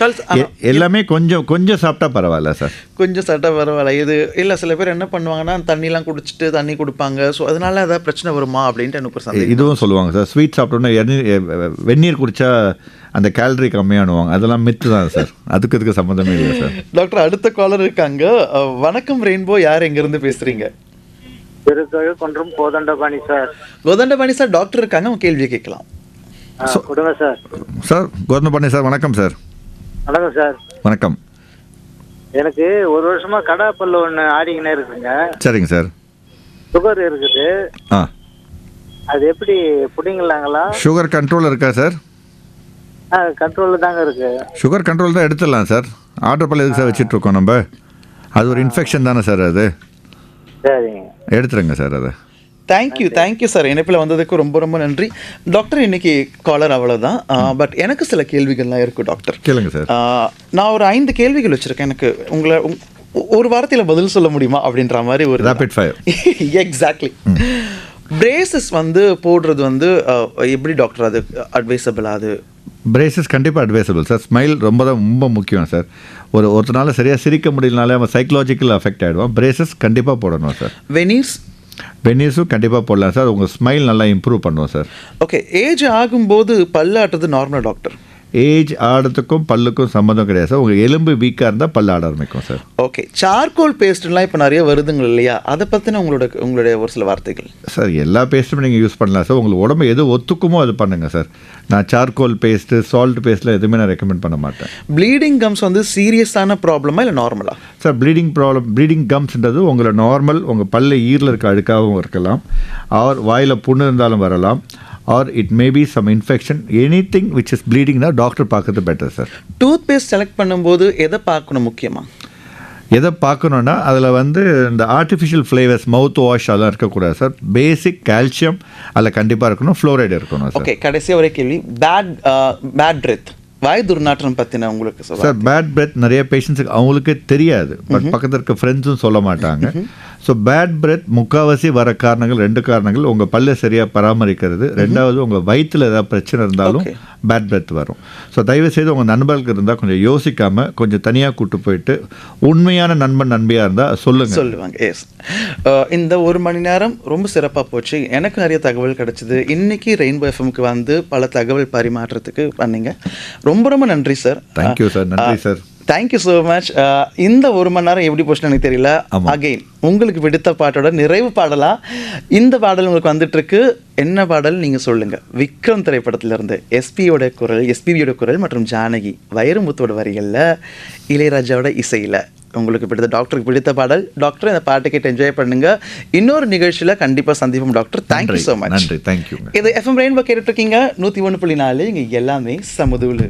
S4: எல்லாமே கொஞ்சம் சாப்பிட்டா பரவாயில்ல சார்.
S3: கொஞ்சம் சாப்பிட்டா பரவாயில்ல. இது இல்லை, சில பேர் என்ன பண்ணுவாங்கன்னா தண்ணிலாம் குடிச்சிட்டு தண்ணி கொடுப்பாங்க. ஸோ அதனால ஏதாவது பிரச்சனை வருமா அப்படின்ட்டு எனக்கு ஒரு சந்தேகம்.
S4: இதுவும் சொல்லுவாங்க சார். ஸ்வீட் சாப்பிட்டோன்னா வெந்நீர் குடிச்சா அந்த கேலரி கம்மியானுவாங்க. அதெல்லாம் மித்து தான் சார். அதுக்கு சம்மந்தமே இல்லை சார்.
S3: டாக்டர், அடுத்த காலர் இருக்காங்க. வணக்கம் ரெயின்போ, யார் எங்க இருந்து பேசுறீங்க?
S17: Kothandapani sir.
S3: Kothandapani sir, doctor இருக்காங்க, உங்க கேள்வி கேட்கலாம்.
S17: கொடுங்க சார்.
S4: சார், கோதண்டபாணி சார், வணக்கம் சார்.
S17: வணக்கம் சார்.
S4: வணக்கம்.
S17: எனக்கு 1 வருஷமா கடா பல்லு ஒன்று ஆடிக்கினே இருக்குங்க.
S4: சரிங்க சார்.
S17: சுகர் இருக்குது. அது எப்படி புடிங்கலாங்களா?
S4: சுகர் கண்ட்ரோல் இருக்கா சார்?
S17: கண்ட்ரோல் தாங்க இருக்கு.
S4: சுகர் கண்ட்ரோல் தான் எடுத்துடலாம் சார். ஆர்டர் பல்ல எதுக்கு சார் வச்சுட்டு இருக்கோம் நம்ம? அது ஒரு இன்ஃபெக்ஷன் தானே சார். அது
S17: சரிங்க,
S4: எடுத்துருங்க சார். அதை
S3: தேங்க்யூ சார். இணைப்பில் வந்ததுக்கு ரொம்ப நன்றி டாக்டர். இன்னைக்கு காலர் அவ்வளோதான். பட் எனக்கு சில கேள்விகள்லாம் இருக்குது டாக்டர்.
S4: கேளுங்க சார்.
S3: நான் ஒரு 5 கேள்விகள் வச்சுருக்கேன். எனக்கு உங்களை ஒரு வாரத்தில் பதில் சொல்ல முடியுமா அப்படின்ற மாதிரி ஒரு
S4: ரேபிட் ஃபயர்.
S3: எக்ஸாக்ட்லி. பிரேசஸ் வந்து போடுறது வந்து எப்படி டாக்டர் அது அட்வைசபிள்? அது
S4: பிரேசஸ் கண்டிப்பாக அட்வைசபிள் சார். ஸ்மைல் ரொம்ப முக்கியம் சார். ஒருத்தனால சரியாக சிரிக்க முடியலனாலே அவன் சைக்கலாஜிக்கல் அஃபெக்ட் ஆகிடுவான். பிரேசஸ் கண்டிப்பாக போடணும் சார்.
S3: வெனீர்ஸ்
S4: வெனிஸும் கண்டிப்பாக போடலாம் சார். உங்கள் ஸ்மைல் நல்லா இம்ப்ரூவ் பண்ணுவோம் சார்.
S3: ஓகே, ஏஜ் ஆகும்போது பல்லாட்டுறது நார்மல் டாக்டர்?
S4: ஏஜ் ஆடுறதுக்கும் பல்லுக்கும் சம்மந்தம் கிடையாது சார். உங்கள் எலும்பு வீக்காக இருந்தால் பல் ஆட ஆரம்பிக்கும் சார்.
S3: ஓகே, சார்கோல் பேஸ்ட்லாம் இப்போ நிறைய வருதுங்க இல்லையா, அதை பற்றின உங்களுடைய ஒரு சில வார்த்தைகள்
S4: சார். எல்லா பேஸ்ட்டும் நீங்கள் யூஸ் பண்ணலாம் சார். உங்களுக்கு உடம்பு எது ஒத்துக்குமோ அது பண்ணுங்கள் சார். நான் சார்கோல் பேஸ்ட்டு, சால்ட் பேஸ்ட்டில் எதுவுமே நான் ரெக்கமெண்ட் பண்ண மாட்டேன்.
S3: ப்ளீடிங் கம்ஸ் வந்து சீரியஸான ப்ராப்ளமா இல்லை நார்மலா
S4: சார்? ப்ளீடிங் கம்ஸ்ன்றது உங்களை நார்மல், உங்கள் பல்ல ஈரில் இருக்க அழுக்காகவும் இருக்கலாம், ஆர் வாயில் புண்ணு இருந்தாலும் வரலாம், or it may be some infection. Anything which is bleeding now doctor பார்க்கறது better sir.
S3: Toothpaste select பண்ணும்போது எதை பார்க்கணும் முக்கியமாக?
S4: எதை பார்க்கணுன்னா அதில் வந்து இந்த ஆர்டிஃபிஷியல் ஃப்ளேவர்ஸ், மவுத் வாஷ் அதெல்லாம் இருக்கக்கூடாது சார். பேசிக் கால்சியம் அதில் கண்டிப்பாக இருக்கணும், ஃப்ளோரைடு இருக்கணும் சார்.
S3: ஓகே, கடைசியாக ஒரே கேள்வி, பேட் பிரெத், வாய் துர்நாற்றம் பற்றின உங்களுக்கு
S4: சார். பேட் பிரெத் நிறைய பேஷண்ட்ஸுக்கு அவங்களுக்கே தெரியாது, பட் பக்கத்தில் இருக்க ஃப்ரெண்ட்ஸும் சொல்ல மாட்டாங்க. ஸோ பேட் பிரெத் முக்கால்வாசி வர காரணங்கள் 2 காரணங்கள். உங்கள் பல்லை சரியாக பராமரிக்கிறது, 2வது உங்கள் வயிற்றில் ஏதாவது பிரச்சனை இருந்தாலும் பேட் பிரெத் வரும். ஸோ தயவுசெய்து உங்கள் நண்பர்களுக்கு இருந்தால் கொஞ்சம் யோசிக்காமல் கொஞ்சம் தனியாக கூட்டு போயிட்டு உண்மையான நண்பியாக இருந்தால் சொல்லுவாங்க.
S3: எஸ், இந்த 1 மணி நேரம் ரொம்ப சிறப்பாக போச்சு. எனக்கு நிறைய தகவல் கிடச்சிது. இன்றைக்கி ரெயின்போ எஃப்எம்க்கு வந்து பல தகவல் பரிமாற்றத்துக்கு பண்ணீங்க. ரொம்ப ரொம்ப நன்றி சார்.
S4: Thank you sir. நன்றி சார்.
S3: Thank you so much. இந்த 1 மணி நேரம் எப்படி போச்சுன்னு எனக்கு தெரியல. அகெயின் உங்களுக்கு பிடித்த பாட்டோட நிறைவு பாடலாக இந்த பாடல் உங்களுக்கு வந்துட்டுருக்கு. என்ன பாடல் நீங்கள் சொல்லுங்கள். விக்ரம் திரைப்படத்திலிருந்து எஸ்பிபியோட குரல் மற்றும் ஜானகி வைரமுத்தோட வரிகளில், இளையராஜாவோட இசையில் உங்களுக்கு பிடித்த, டாக்டருக்கு பிடித்த பாடல். டாக்டர் இந்த பாட்டை கேட்டு என்ஜாய் பண்ணுங்க. இன்னொரு நிகழ்ச்சியில் கண்டிப்பாக சந்திப்போம் டாக்டர். Thank you so much.
S4: நன்றி. தேங்க்யூ.
S3: இது எஃப்எம் ரெயின்போ கேட்டுட்டு இருக்கீங்க 101.4. இங்கே எல்லாமே சமுதூலு.